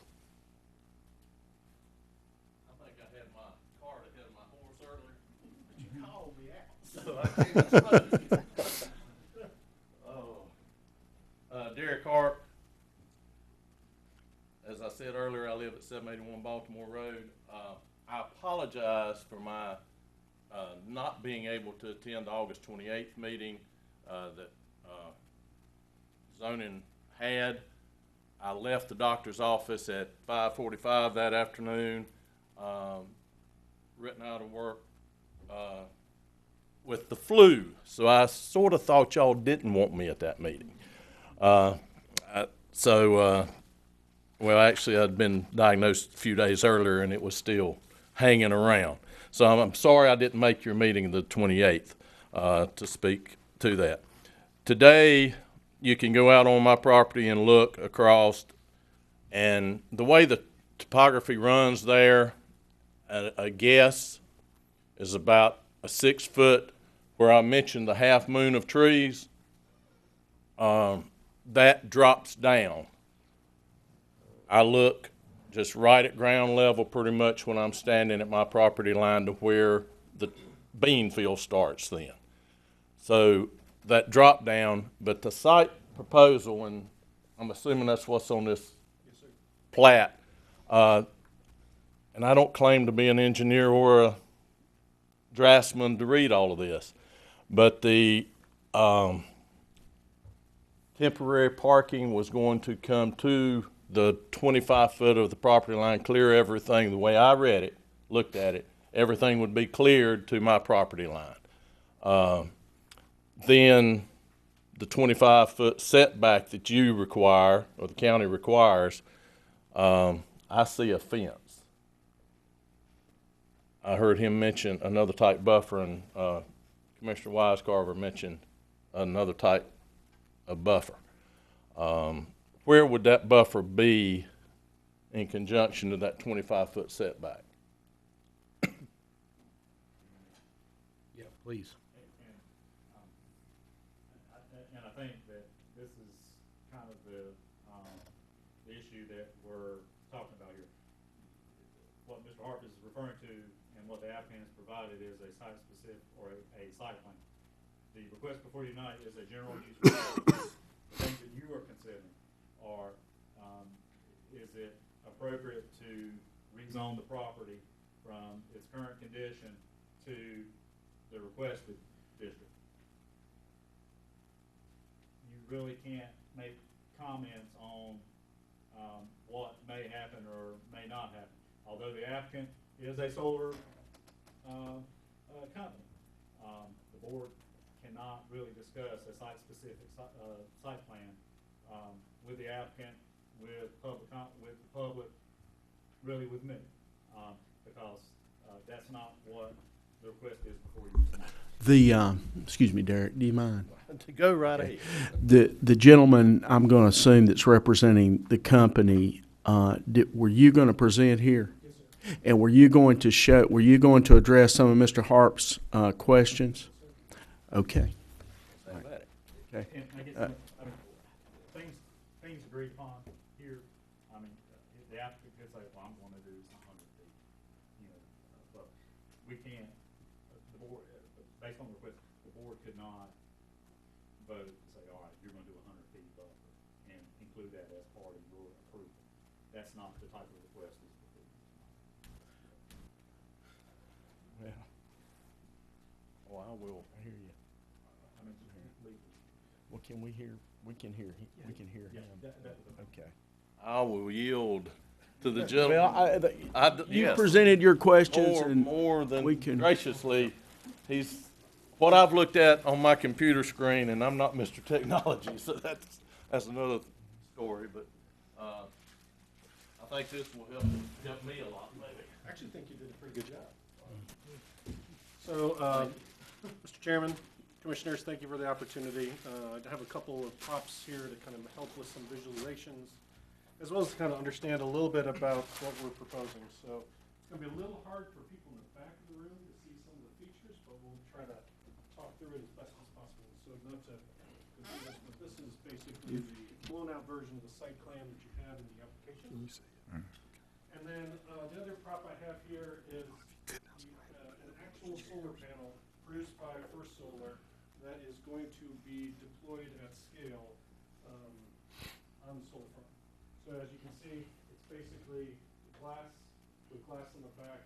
I think I had my cart ahead of my horse earlier, but you called me out, so I can't. Derek Hart. As I said earlier, I live at 781 Baltimore Road. I apologize for my not being able to attend the August 28th meeting that zoning had. I left the doctor's office at 5:45 that afternoon, written out of work with the flu. So I sort of thought y'all didn't want me at that meeting. Well, actually, I'd been diagnosed a few days earlier, and it was still hanging around. So I'm sorry I didn't make your meeting the 28th to speak to that. Today, you can go out on my property and look across, and the way the topography runs there, a guess is about a 6 foot, where I mentioned the half moon of trees, that drops down. I look just right at ground level pretty much when I'm standing at my property line to where the bean field starts then. So that drop down, but the site proposal, and I'm assuming that's what's on this plat, and I don't claim to be an engineer or a draftsman to read all of this, but the temporary parking was going to come to the 25 foot of the property line, clear everything. The way I read it, looked at it, everything would be cleared to my property line. Then the 25 foot setback that you require, or the county requires, I see a fence. I heard him mention another type buffer, and Commissioner Wisecarver mentioned another type of buffer. Where would that buffer be in conjunction to that 25 foot setback? Yeah, please. And I think that this is kind of the issue that we're talking about here. What Mr. Harp is referring to and what the applicant has provided is a site-specific or a site plan. The request before you tonight is a general use plan. The things that you are considering are, is it appropriate to rezone the property from its current condition to the requested district? You really can't make comments on what may happen or may not happen. Although the applicant is a solar company, the board cannot really discuss a site-specific site plan with the applicant, with the public, really with me, because that's not what the request is before you tonight. Excuse me, Derek, do you mind? To go right ahead. The gentleman, I'm going to assume that's representing the company, were you going to present here? Yes, sir. And were you going to address some of Mr. Harp's questions? Okay. Okay. And I guess, things agreed upon here, I mean, the applicant could say, well, I'm gonna do 100 feet, but we can't, the board, based on the request, the board could not vote to say, all right, you're gonna do 100 feet buffer and include that as part of your approval. That's not the type of request that's before you tonight. Well, I will hear you. I mean, Well, can we hear? We can hear him. Okay. I will yield to the gentleman. Well, you yes. presented your questions, and more than we can graciously. What I've looked at on my computer screen, and I'm not Mr. Technology, so that's another story. But I think this will help me a lot, maybe. I actually think you did a pretty good job. So, Mr. Chairman, Commissioners, thank you for the opportunity. I have a couple of props here to kind of help with some visualizations, as well as to kind of understand a little bit about what we're proposing. So It's gonna be a little hard for people in the back of the room to see some of the features, but we'll try to talk through it as best as possible. So not to do this, but this is basically the blown-out version of the site plan that you have in the application. And then the other prop I have here is an actual solar panel produced by First Solar that is going to be deployed at scale on the solar farm. So as you can see, it's basically glass with glass in the back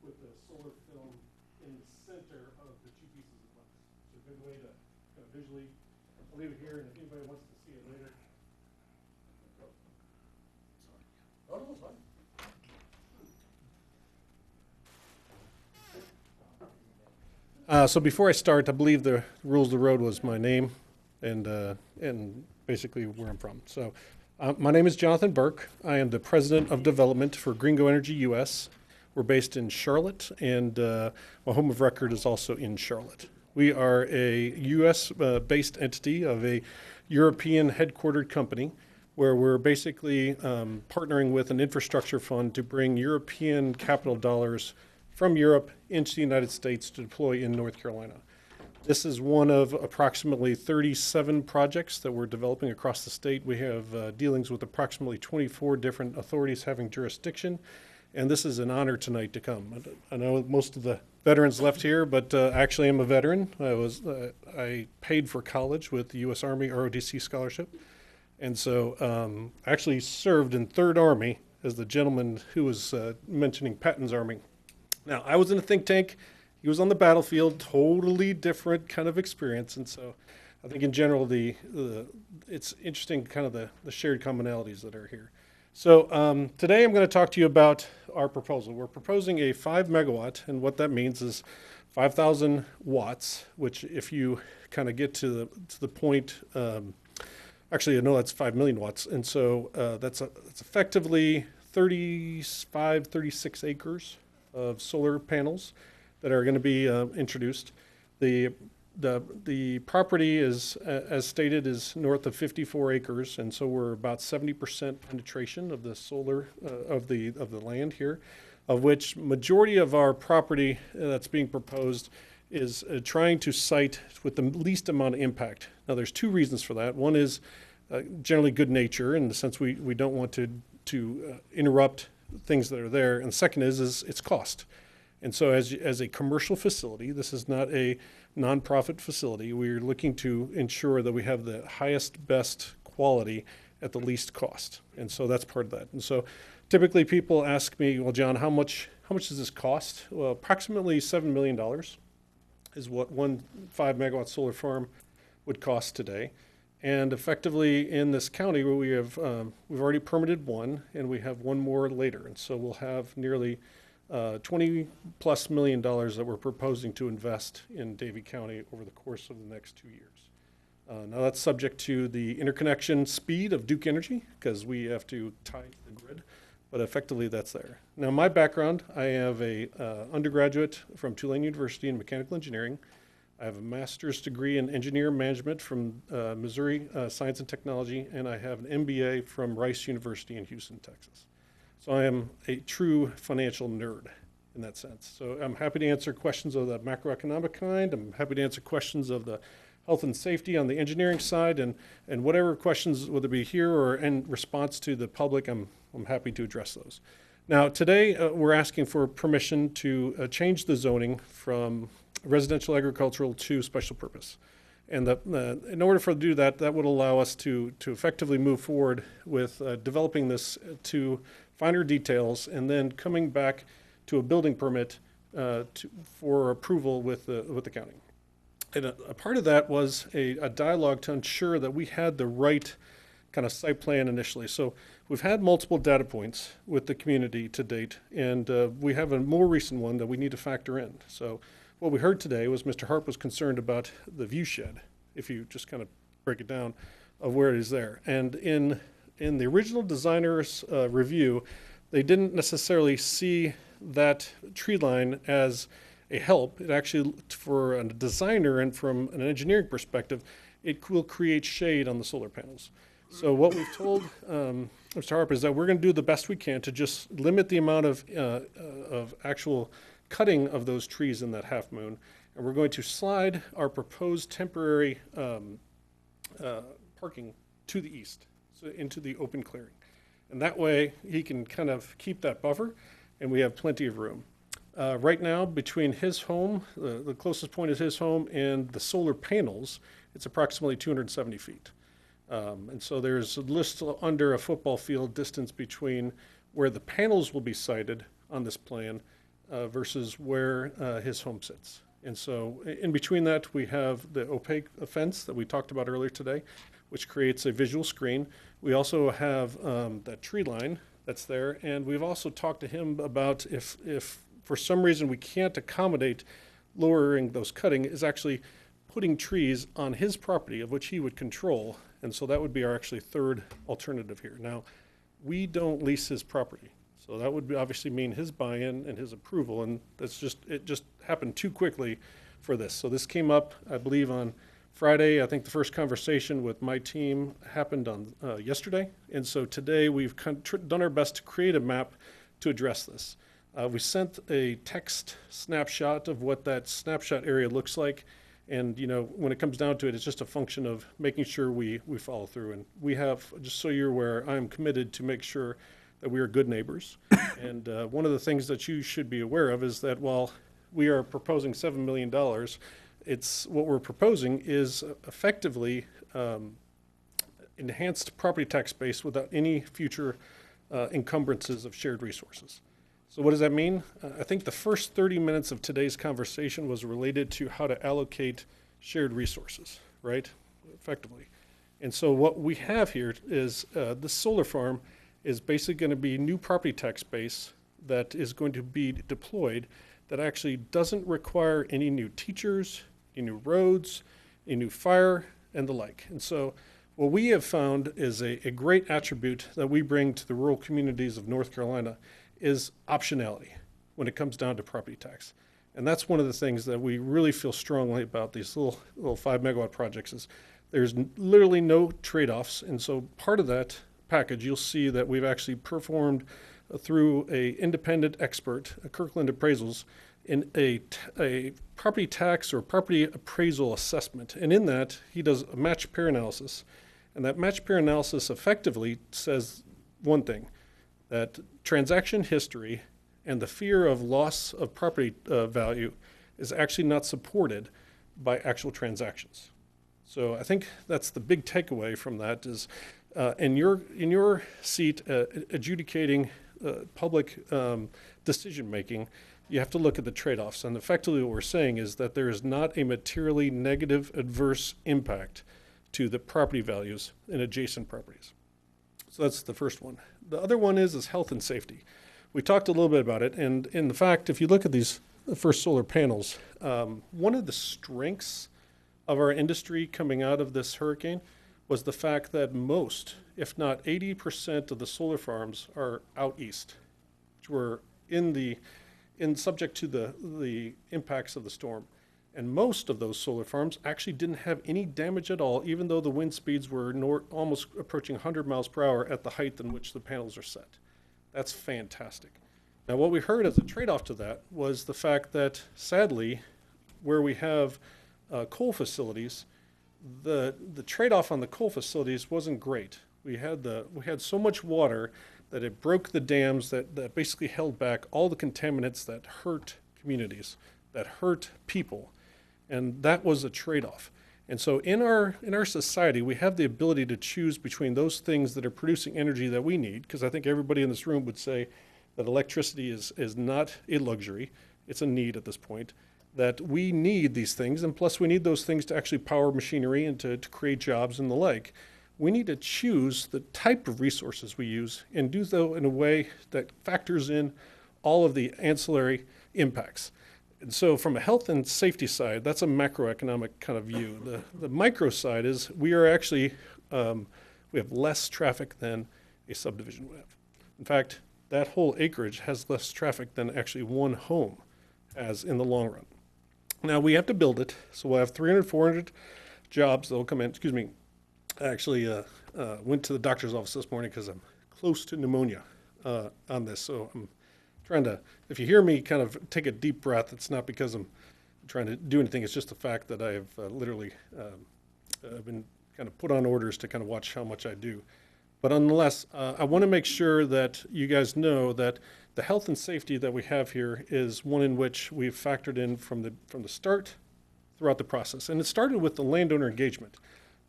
with the solar film in the center of the two pieces of glass. It's a good way to kind of visually, I'll leave it here, and if anybody wants to see it later. Sorry. Oh, no, it's fine. So before I start, I believe the rules of the road was my name and basically where I'm from. So my name is Jonathan Burke. I am the president of development for Gringo Energy US. We're based in Charlotte, and my home of record is also in Charlotte. We are a US based entity of a European headquartered company where we're basically partnering with an infrastructure fund to bring European capital dollars from Europe into the United States to deploy in North Carolina. This is one of approximately 37 projects that we're developing across the state. We have dealings with approximately 24 different authorities having jurisdiction, and this is an honor tonight to come. I know most of the veterans left here, but actually I'm a veteran. I paid for college with the U.S. Army ROTC scholarship, and so actually served in 3rd Army as the gentleman who was mentioning Patton's Army. Now, I was in a think tank. He was on the battlefield, totally different kind of experience. And so I think in general, it's interesting kind of the shared commonalities that are here. So today I'm going to talk to you about our proposal. We're proposing a 5 megawatt, and what that means is 5,000 watts, which if you kind of get to the point, actually, no, that's 5 million watts. And so that's effectively 36 acres of solar panels that are going to be introduced. The property is, as stated, is north of 54 acres, and so we're about 70% penetration of the solar of the land here, of which majority of our property that's being proposed is trying to site with the least amount of impact. Now, there's 2 reasons for that. One is generally good nature, in the sense we don't want to interrupt things that are there, and the second is its cost. And so as a commercial facility, this is not a nonprofit facility. We're looking to ensure that we have the highest, best quality at the least cost. And so that's part of that. And so typically people ask me, well, John, how much does this cost? Well, approximately $7 million is what one 5 megawatt solar farm would cost today. And effectively in this county, where we've already permitted one, and we have one more later. And so we'll have nearly $20+ million that we're proposing to invest in Davie County over the course of the next 2 years. Now that's subject to the interconnection speed of Duke Energy, because we have to tie to the grid, but effectively that's there. Now my background, I have a undergraduate from Tulane University in mechanical engineering. I have a master's degree in engineering management from Missouri Science and Technology, and I have an MBA from Rice University in Houston, Texas. So I am a true financial nerd in that sense. So I'm happy to answer questions of the macroeconomic kind. I'm happy to answer questions of the health and safety on the engineering side, and whatever questions, whether it be here or in response to the public, I'm happy to address those. Now today we're asking for permission to change the zoning from residential agricultural to special purpose. And in order for us to do that, that would allow us to effectively move forward with developing this to finer details, and then coming back to a building permit for approval with the county. And a part of that was a dialogue to ensure that we had the right kind of site plan initially. So we've had multiple data points with the community to date, and we have a more recent one that we need to factor in. So what we heard today was Mr. Harp was concerned about the view shed, if you just kind of break it down, of where it is there. And in the original designer's review, they didn't necessarily see that tree line as a help. It actually, for a designer and from an engineering perspective, it will create shade on the solar panels. So what we've told Mr. Harper is that we're going to do the best we can to just limit the amount of actual cutting of those trees in that half moon. And we're going to slide our proposed temporary parking to the east, so into the open clearing. And that way, he can kind of keep that buffer, and we have plenty of room. Right now, between his home, the closest point is his home, and the solar panels, it's approximately 270 feet. And so there's a little under a football field distance between where the panels will be sited on this plan versus where his home sits. And so in between that, we have the opaque fence that we talked about earlier today, which creates a visual screen. We also have that tree line that's there, and we've also talked to him about if for some reason we can't accommodate lowering those cutting, is actually putting trees on his property of which he would control. And so that would be our actually third alternative here. Now, we don't lease his property. So that would obviously mean his buy-in and his approval, and it just happened too quickly for this. So this came up, I believe, on Friday. I think the first conversation with my team happened on yesterday, and so today we've done our best to create a map to address this. We sent a text snapshot of what that snapshot area looks like, and when it comes down to it, it's just a function of making sure we follow through. And we have, just so you're aware, I'm committed to make sure that we are good neighbors. And one of the things that you should be aware of is that while we are proposing $7 million, what we're proposing is effectively enhanced property tax base without any future encumbrances of shared resources. So what does that mean? I think the first 30 minutes of today's conversation was related to how to allocate shared resources, right? Effectively. And so what we have here is the solar farm is basically going to be new property tax base that is going to be deployed that actually doesn't require any new teachers, any new roads, any new fire, and the like. And so what we have found is a great attribute that we bring to the rural communities of North Carolina is optionality when it comes down to property tax. And that's one of the things that we really feel strongly about these little 5 megawatt projects is there's literally no trade-offs. And so part of that package, you'll see that we've actually performed through a independent expert, Kirkland Appraisals, in a property tax or property appraisal assessment. And in that, he does a match pair analysis. And that match pair analysis effectively says one thing, that transaction history and the fear of loss of property value is actually not supported by actual transactions. So I think that's the big takeaway from that is in your seat adjudicating public decision-making, you have to look at the trade-offs. And effectively what we're saying is that there is not a materially negative adverse impact to the property values in adjacent properties. So that's the first one. The other one is health and safety. We talked a little bit about it, and in fact, if you look at these first solar panels, one of the strengths of our industry coming out of this hurricane was the fact that most, if not 80% of the solar farms are out east, which were subject to the impacts of the storm. And most of those solar farms actually didn't have any damage at all, even though the wind speeds were almost approaching 100 miles per hour at the height in which the panels are set. That's fantastic. Now, what we heard as a trade-off to that was the fact that, sadly, where we have coal facilities, the trade-off on the coal facilities wasn't great. We had so much water that it broke the dams that basically held back all the contaminants that hurt communities, that hurt people. And that was a trade-off. And so in our society, we have the ability to choose between those things that are producing energy that we need, because I think everybody in this room would say that electricity is not a luxury, it's a need at this point, that we need these things, and plus we need those things to actually power machinery and to create jobs and the like. We need to choose the type of resources we use and do so in a way that factors in all of the ancillary impacts. And so from a health and safety side, that's a macroeconomic kind of view. The micro side is we are actually, we have less traffic than a subdivision would have. In fact, that whole acreage has less traffic than actually one home has in the long run. Now we have to build it, so we'll have 300, 400 jobs that will come in, actually went to the doctor's office this morning because I'm close to pneumonia on this. So I'm trying to, if you hear me kind of take a deep breath, it's not because I'm trying to do anything. It's just the fact that I have literally been kind of put on orders to kind of watch how much I do. But nonetheless, I want to make sure that you guys know that the health and safety that we have here is one in which we've factored in from the start throughout the process. And it started with the landowner engagement.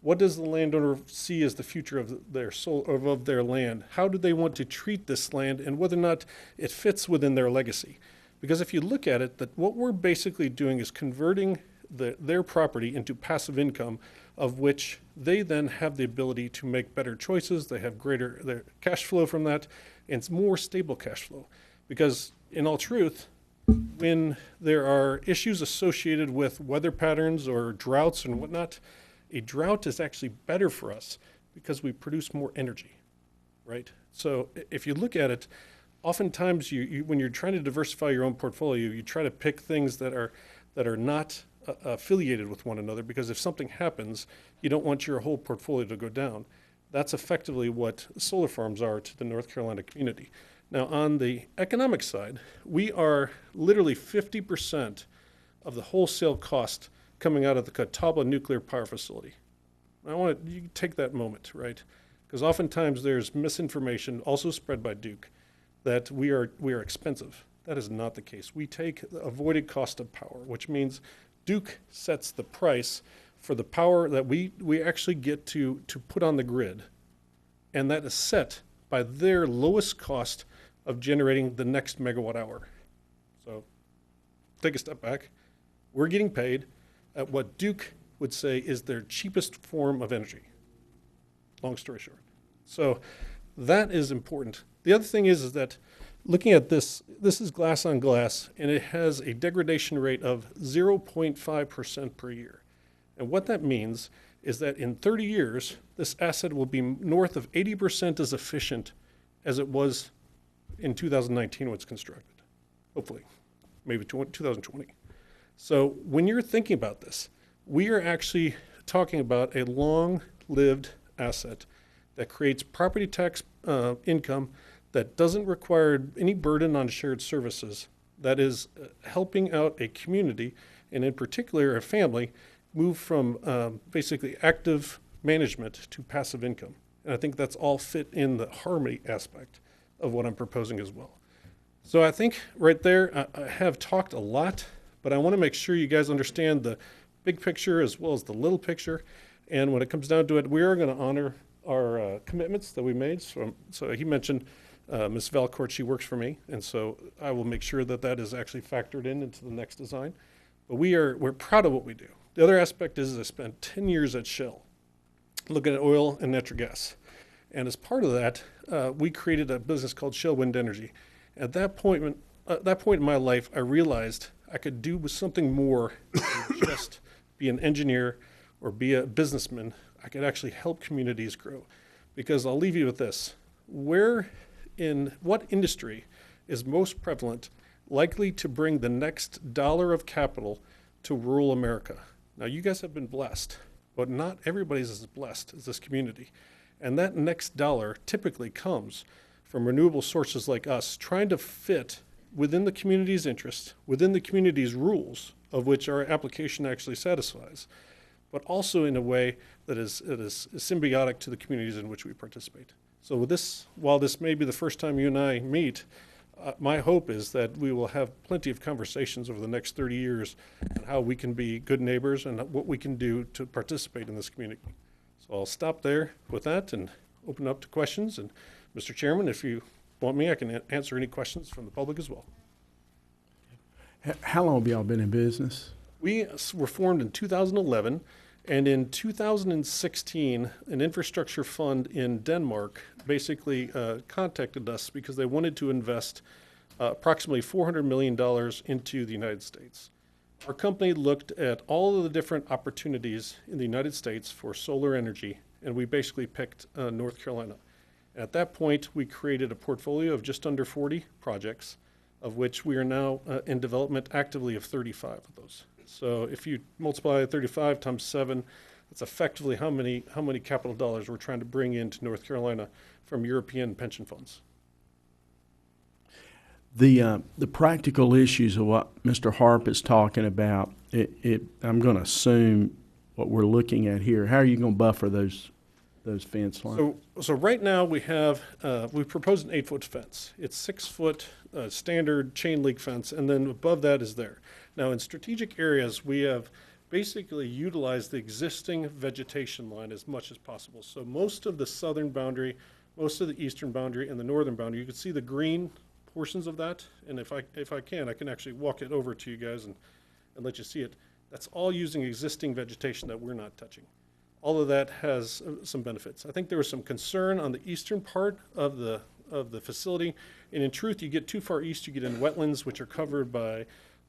What does the landowner see as the future of their land? How do they want to treat this land, and whether or not it fits within their legacy? Because if you look at it, that what we're basically doing is converting their property into passive income, of which they then have the ability to make better choices. They have their cash flow from that, and it's more stable cash flow. Because in all truth, when there are issues associated with weather patterns or droughts and whatnot, a drought is actually better for us because we produce more energy, right? So if you look at it, oftentimes when you're trying to diversify your own portfolio, you try to pick things that are not affiliated with one another, because if something happens, you don't want your whole portfolio to go down. That's effectively what solar farms are to the North Carolina community. Now, on the economic side, we are literally 50% of the wholesale cost coming out of the Catawba nuclear power facility. I want you to take that moment, right? Because oftentimes there's misinformation, also spread by Duke, that we are expensive. That is not the case. We take the avoided cost of power, which means Duke sets the price for the power that we actually get to put on the grid. And that is set by their lowest cost of generating the next megawatt hour. So take a step back. We're getting paid at what Duke would say is their cheapest form of energy. Long story short. So that is important. The other thing is that looking at this is glass on glass, and it has a degradation rate of 0.5% per year. And what that means is that in 30 years, this asset will be north of 80% as efficient as it was in 2019 when it's constructed. Hopefully, maybe 2020. So when you're thinking about this, we are actually talking about a long-lived asset that creates property tax income that doesn't require any burden on shared services, that is helping out a community, and in particular a family, move from basically active management to passive income. And I think that's all fit in the harmony aspect of what I'm proposing as well. So I think right there, I have talked a lot, but I want to make sure you guys understand the big picture as well as the little picture. And when it comes down to it, we are going to honor our commitments that we made. So he mentioned Ms. Valcourt, she works for me, and so I will make sure that that is actually factored into the next design. But we're proud of what we do. The other aspect is I spent 10 years at Shell looking at oil and natural gas. And as part of that, we created a business called Shell Wind Energy. At that point in my life, I realized I could do with something more than just be an engineer or be a businessman. I could actually help communities grow. Because I'll leave you with this. In what industry is most prevalent, likely to bring the next dollar of capital to rural America? Now, you guys have been blessed, but not everybody's as blessed as this community. And that next dollar typically comes from renewable sources like us, trying to fit within the community's interest, within the community's rules, of which our application actually satisfies, but also in a way that is symbiotic to the communities in which we participate. So with this, while this may be the first time you and I meet, my hope is that we will have plenty of conversations over the next 30 years on how we can be good neighbors and what we can do to participate in this community. So I'll stop there with that and open up to questions. And Mr. Chairman, if you want me, I can answer any questions from the public as well. How long have y'all been in business? We were formed in 2011, and in 2016, an infrastructure fund in Denmark basically contacted us because they wanted to invest approximately $400 million into the United States. Our company looked at all of the different opportunities in the United States for solar energy, and we basically picked North Carolina. At that point, we created a portfolio of just under 40 projects, of which we are now in development actively of 35 of those. So if you multiply 35 times 7, That's effectively how many capital dollars we're trying to bring into North Carolina from European pension funds. The practical issues of what Mr. Harp is talking about, I'm going to assume what we're looking at here. How are you going to buffer those fence lines? So right now we proposed an 8-foot fence. It's 6-foot standard chain link fence, and then above that is there. Now in strategic areas, we have basically utilized the existing vegetation line as much as possible. So most of the southern boundary, most of the eastern boundary, and the northern boundary, you can see the green portions of that. And if I can actually walk it over to you guys and let you see it. That's all using existing vegetation that we're not touching. All of that has some benefits. I think there was some concern on the eastern part of the facility, and in truth, you get too far east, you get in wetlands, which are covered by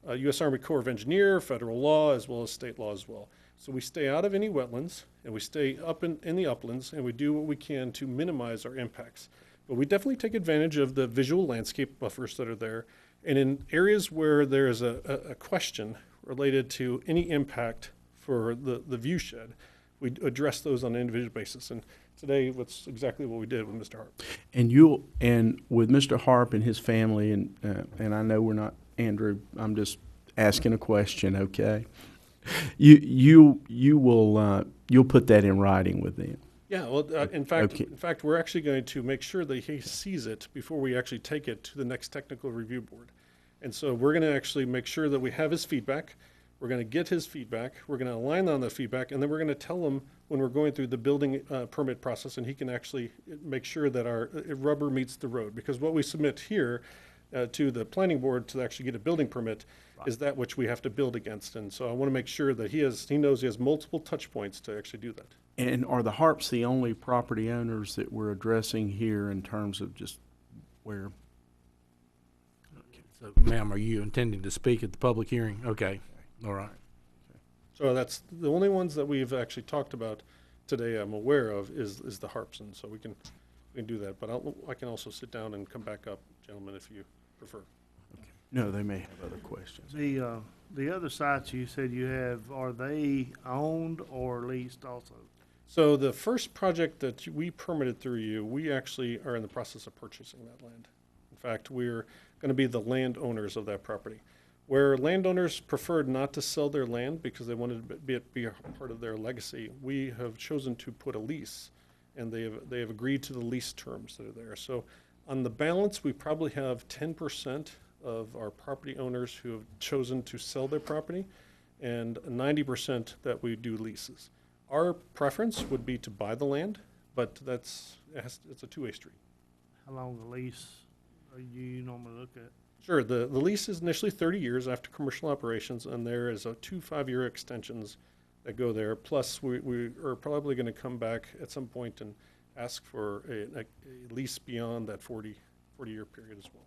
U.S. Army Corps of Engineer, federal law, as well as state law as well. So we stay out of any wetlands, and we stay up in the uplands, and we do what we can to minimize our impacts. But we definitely take advantage of the visual landscape buffers that are there, and in areas where there is a question related to any impact for the view shed, we address those on an individual basis. And today, that's exactly what we did with Mr. Harp. And with Mr. Harp and his family, and I know we're not Andrew. I'm just asking a question, okay? You'll put that in writing with them. Yeah. Well, in fact, we're actually going to make sure that he sees it before we actually take it to the next technical review board. And so we're going to actually make sure that we have his feedback. We're going to get his feedback. We're going to align on the feedback, and then we're going to tell him when we're going through the building permit process, and he can actually make sure that our rubber meets the road. Because what we submit here to the planning board to actually get a building permit is that which we have to build against. And so I want to make sure that he knows he has multiple touch points to actually do that. And are the Harps the only property owners that we're addressing here in terms of just where? So, ma'am, are you intending to speak at the public hearing? Okay. All right. So that's the only ones that we've actually talked about today I'm aware of is the Harps, and so we can do that. But I can also sit down and come back up, gentlemen, if you prefer. Okay. No, they may have other questions. The other sites you said you have, are they owned or leased also? So the first project that we permitted through you, we actually are in the process of purchasing that land. In fact, we're going to be the landowners of that property. Where landowners preferred not to sell their land because they wanted to be a part of their legacy, we have chosen to put a lease, and they have agreed to the lease terms that are there. So on the balance, we probably have 10% of our property owners who have chosen to sell their property, and 90% that we do leases. Our preference would be to buy the land, but it's a two-way street. How long a lease are you normally look at? Sure. The lease is initially 30 years after commercial operations, and there is 2 5-year extensions that go there. Plus, we are probably going to come back at some point and ask for a lease beyond that 40-year period as well.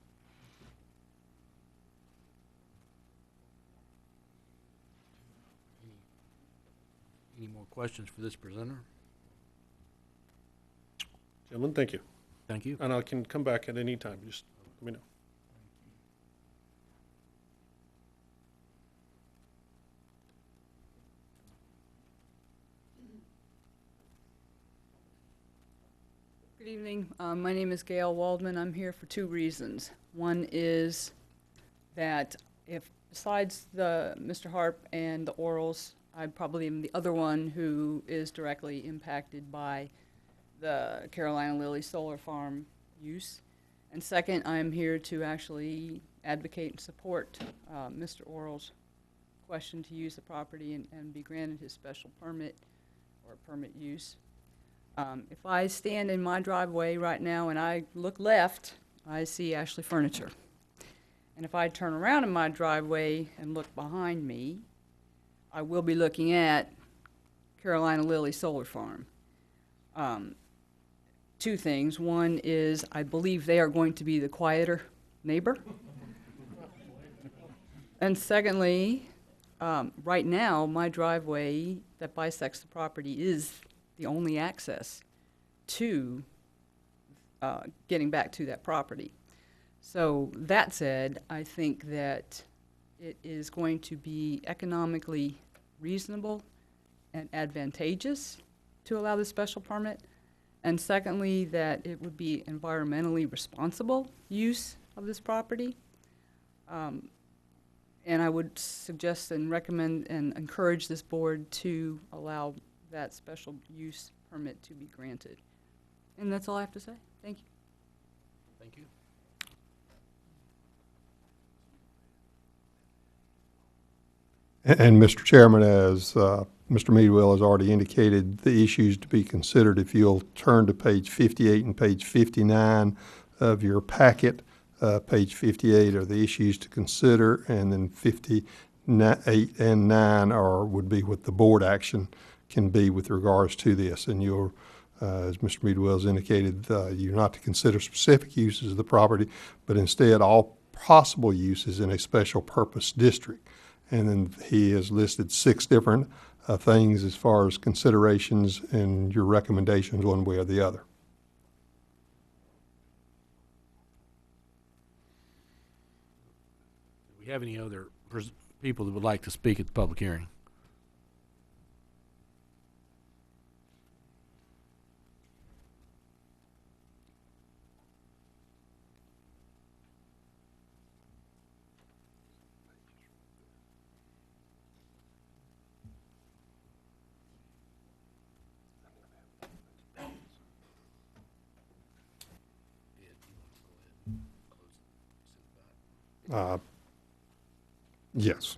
Any more questions for this presenter? Gentlemen, thank you. Thank you. And I can come back at any time. Just let me know. Good evening. My name is Gail Waldman. I'm here for 2 reasons. One is that besides Mr. Harp and the orals, I probably am the other one who is directly impacted by the Carolina Lily Solar Farm use. And second, I'm here to actually advocate and support Mr. Oral's question to use the property and be granted his special permit or permit use. If I stand in my driveway right now and I look left, I see Ashley Furniture. And if I turn around in my driveway and look behind me, I will be looking at Carolina Lily Solar Farm. 2 things. One is I believe they are going to be the quieter neighbor. And secondly, right now, my driveway that bisects the property is the only access to getting back to that property. So that said, I think that it is going to be economically reasonable and advantageous to allow this special permit. And secondly, that it would be environmentally responsible use of this property. And I would suggest and recommend and encourage this board to allow that special use permit to be granted. And that's all I have to say. Thank you. Thank you. And Mr. Chairman, as Mr. Meadwell has already indicated, the issues to be considered, if you'll turn to page 58 and page 59 of your packet, page 58 are the issues to consider, and then 58 and 9 would be what the board action can be with regards to this. And you're, as Mr. Meadwell's indicated, you're not to consider specific uses of the property, but instead all possible uses in a special purpose district. And then he has listed 6 different things as far as considerations and your recommendations one way or the other. Do we have any other people that would like to speak at the public hearing? Yes.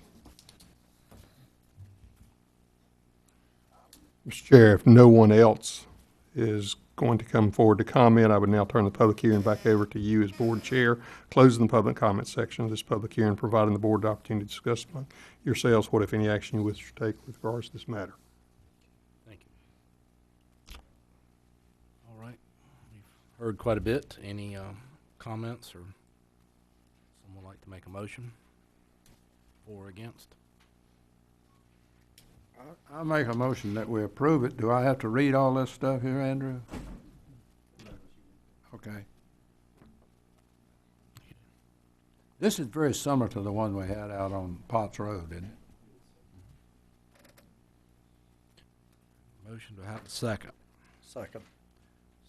Mr. Chair, if no one else is going to come forward to comment, I would now turn the public hearing back over to you as board chair, closing the public comment section of this public hearing, providing the board the opportunity to discuss among yourselves what, if any, action you wish to take with regards to this matter. Thank you. All right. We've heard quite a bit. Any comments or someone like to make a motion? For or against? I make a motion that we approve it. Do I have to read all this stuff here, Andrew? Okay. This is very similar to the one we had out on Potts Road, isn't it? Motion to have a second. Second.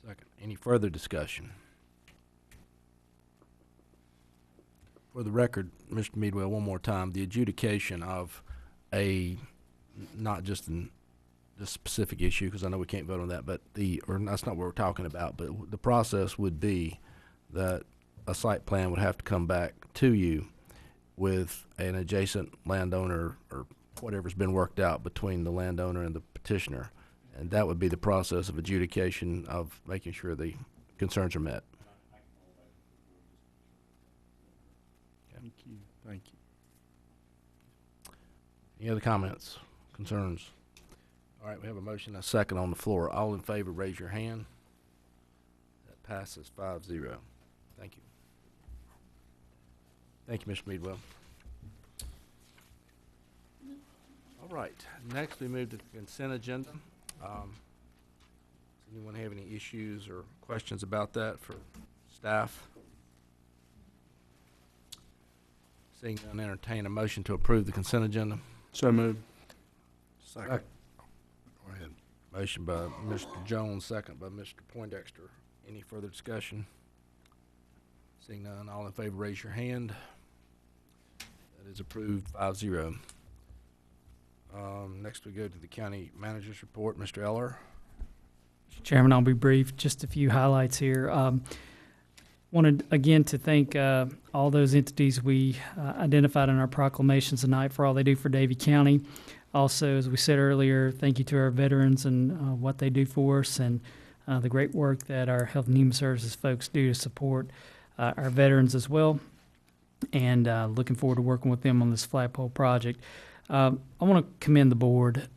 Second. Any further discussion? For the record, Mr. Meadwell, one more time, the adjudication of not just this specific issue, because I know we can't vote on that, but that's not what we're talking about, but the process would be that a site plan would have to come back to you with an adjacent landowner or whatever's been worked out between the landowner and the petitioner. And that would be the process of adjudication of making sure the concerns are met. Thank you. Thank you. Any other comments, concerns? All right, we have a motion, a second on the floor. All in favor, raise your hand. That passes 5-0. Thank you. Thank you, Mr. Meadwell. All right, next we move to the consent agenda. Does anyone have any issues or questions about that for staff? Seeing none, entertain a motion to approve the consent agenda. So moved. Second. Go ahead. Motion by Mr. Jones, second by Mr. Poindexter. Any further discussion? Seeing none, all in favor, raise your hand. That is approved, 5-0. Next we go to the county manager's report. Mr. Eller. Mr. Chairman, I'll be brief. Just a few highlights here. Wanted again to thank all those entities we identified in our proclamations tonight for all they do for Davie County. Also, as we said earlier, thank you to our veterans and what they do for us, and the great work that our Health and Human Services folks do to support our veterans as well. And looking forward to working with them on this flagpole project. I want to commend the board.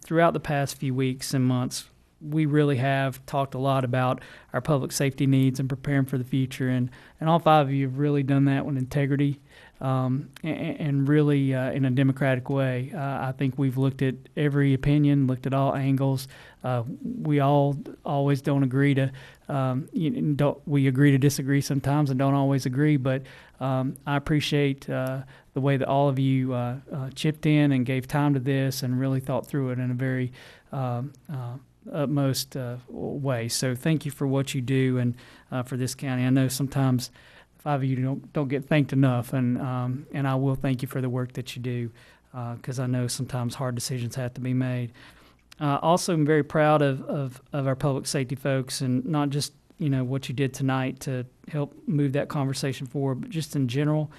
Throughout the past few weeks and months, we really have talked a lot about our public safety needs and preparing for the future. And all 5 of you have really done that with integrity. and really in a democratic way. I think we've looked at every opinion, looked at all angles. We all always don't agree to, we agree to disagree sometimes and don't always agree, but I appreciate the way that all of you chipped in and gave time to this and really thought through it in a very utmost way. So thank you for what you do and for this county. I know sometimes the five of you don't get thanked enough, and I will thank you for the work that you do, because I know sometimes hard decisions have to be made. Also, I'm very proud of our public safety folks, and not just what you did tonight to help move that conversation forward, but just in general,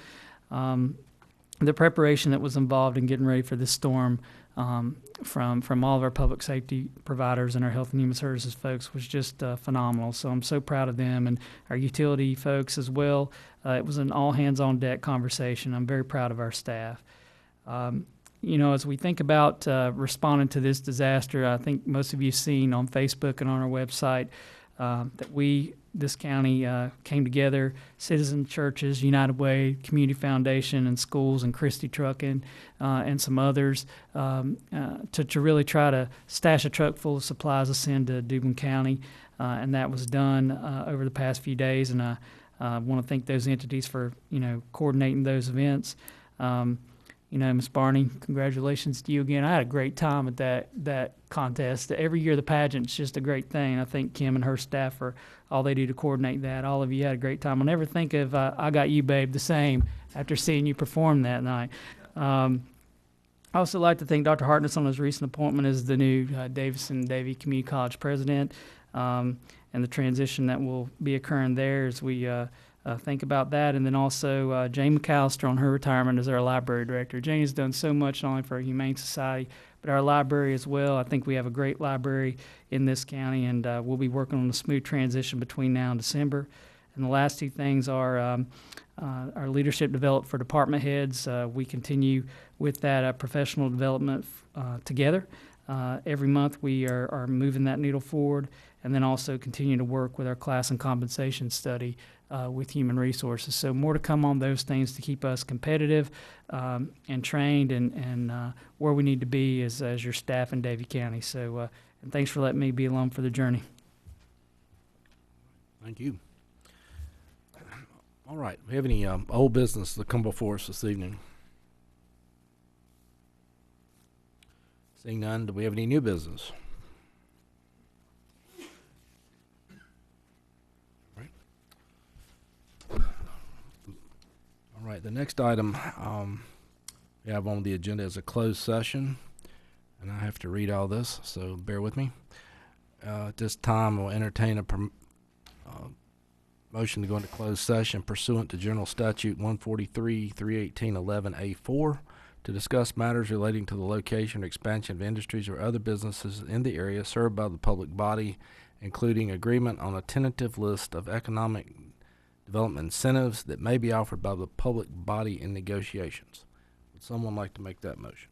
the preparation that was involved in getting ready for this storm from all of our public safety providers and our health and human services folks was just phenomenal. So I'm so proud of them, and our utility folks as well. It was an all hands on deck conversation. I'm very proud of our staff. As we think about responding to this disaster, I think most of you have seen on Facebook and on our website that this county came together, citizen churches, United Way, Community Foundation, and schools, and Christie Trucking, and some others, to really try to stash a truck full of supplies to send to Dublin County, and that was done over the past few days, and I want to thank those entities for coordinating those events. Ms. Barney, congratulations to you again. I had a great time at that contest. Every year the pageant's just a great thing. I thank Kim and her staff for all they do to coordinate that. All of you had a great time. I'll never think of I Got You, Babe, the same after seeing you perform that night. I also like to thank Dr. Hartness on his recent appointment as the new Davie Community College president, and the transition that will be occurring there as we think about that. And then also Jane McAllister on her retirement as our library director. Jane has done so much not only for our Humane Society, but our library as well. I think we have a great library in this county, and we'll be working on a smooth transition between now and December. And the last two things are our leadership development for department heads. We continue with that professional development together. Every month we are moving that needle forward, and then also continue to work with our class and compensation study with human resources. So more to come on those things to keep us competitive and trained and where we need to be as your staff in Davie County. So and thanks for letting me be along for the journey. Thank you. All right. Do we have any old business to come before us this evening? Seeing none, do we have any new business? All right, the next item we have on the agenda is a closed session, and I have to read all this, so bear with me. At this time, we'll entertain a motion to go into closed session pursuant to General Statute 143-318-11A4 to discuss matters relating to the location or expansion of industries or other businesses in the area served by the public body, including agreement on a tentative list of economic development incentives that may be offered by the public body in negotiations. Would someone like to make that motion?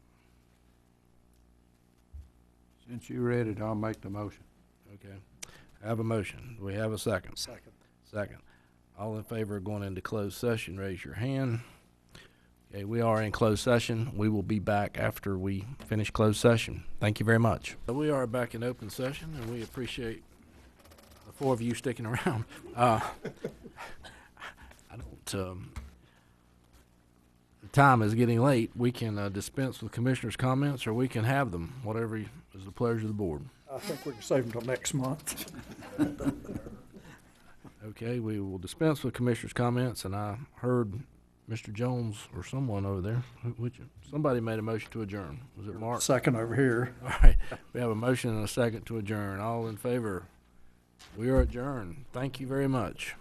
Since you read it, I'll make the motion. Okay. I have a motion. Do we have a second? Second. Second. All in favor of going into closed session, raise your hand. Okay, we are in closed session. We will be back after we finish closed session. Thank you very much. We are back in open session, and we appreciate the four of you sticking around. I don't. The time is getting late. We can dispense with commissioners' comments, or we can have them. Whatever is the pleasure of the board. I think we can save them till next month. Okay, we will dispense with commissioners' comments, and I heard Mr. Jones or someone over there. Somebody made a motion to adjourn. Was it Mark? Second over here. All right. We have a motion and a second to adjourn. All in favor? We are adjourned. Thank you very much.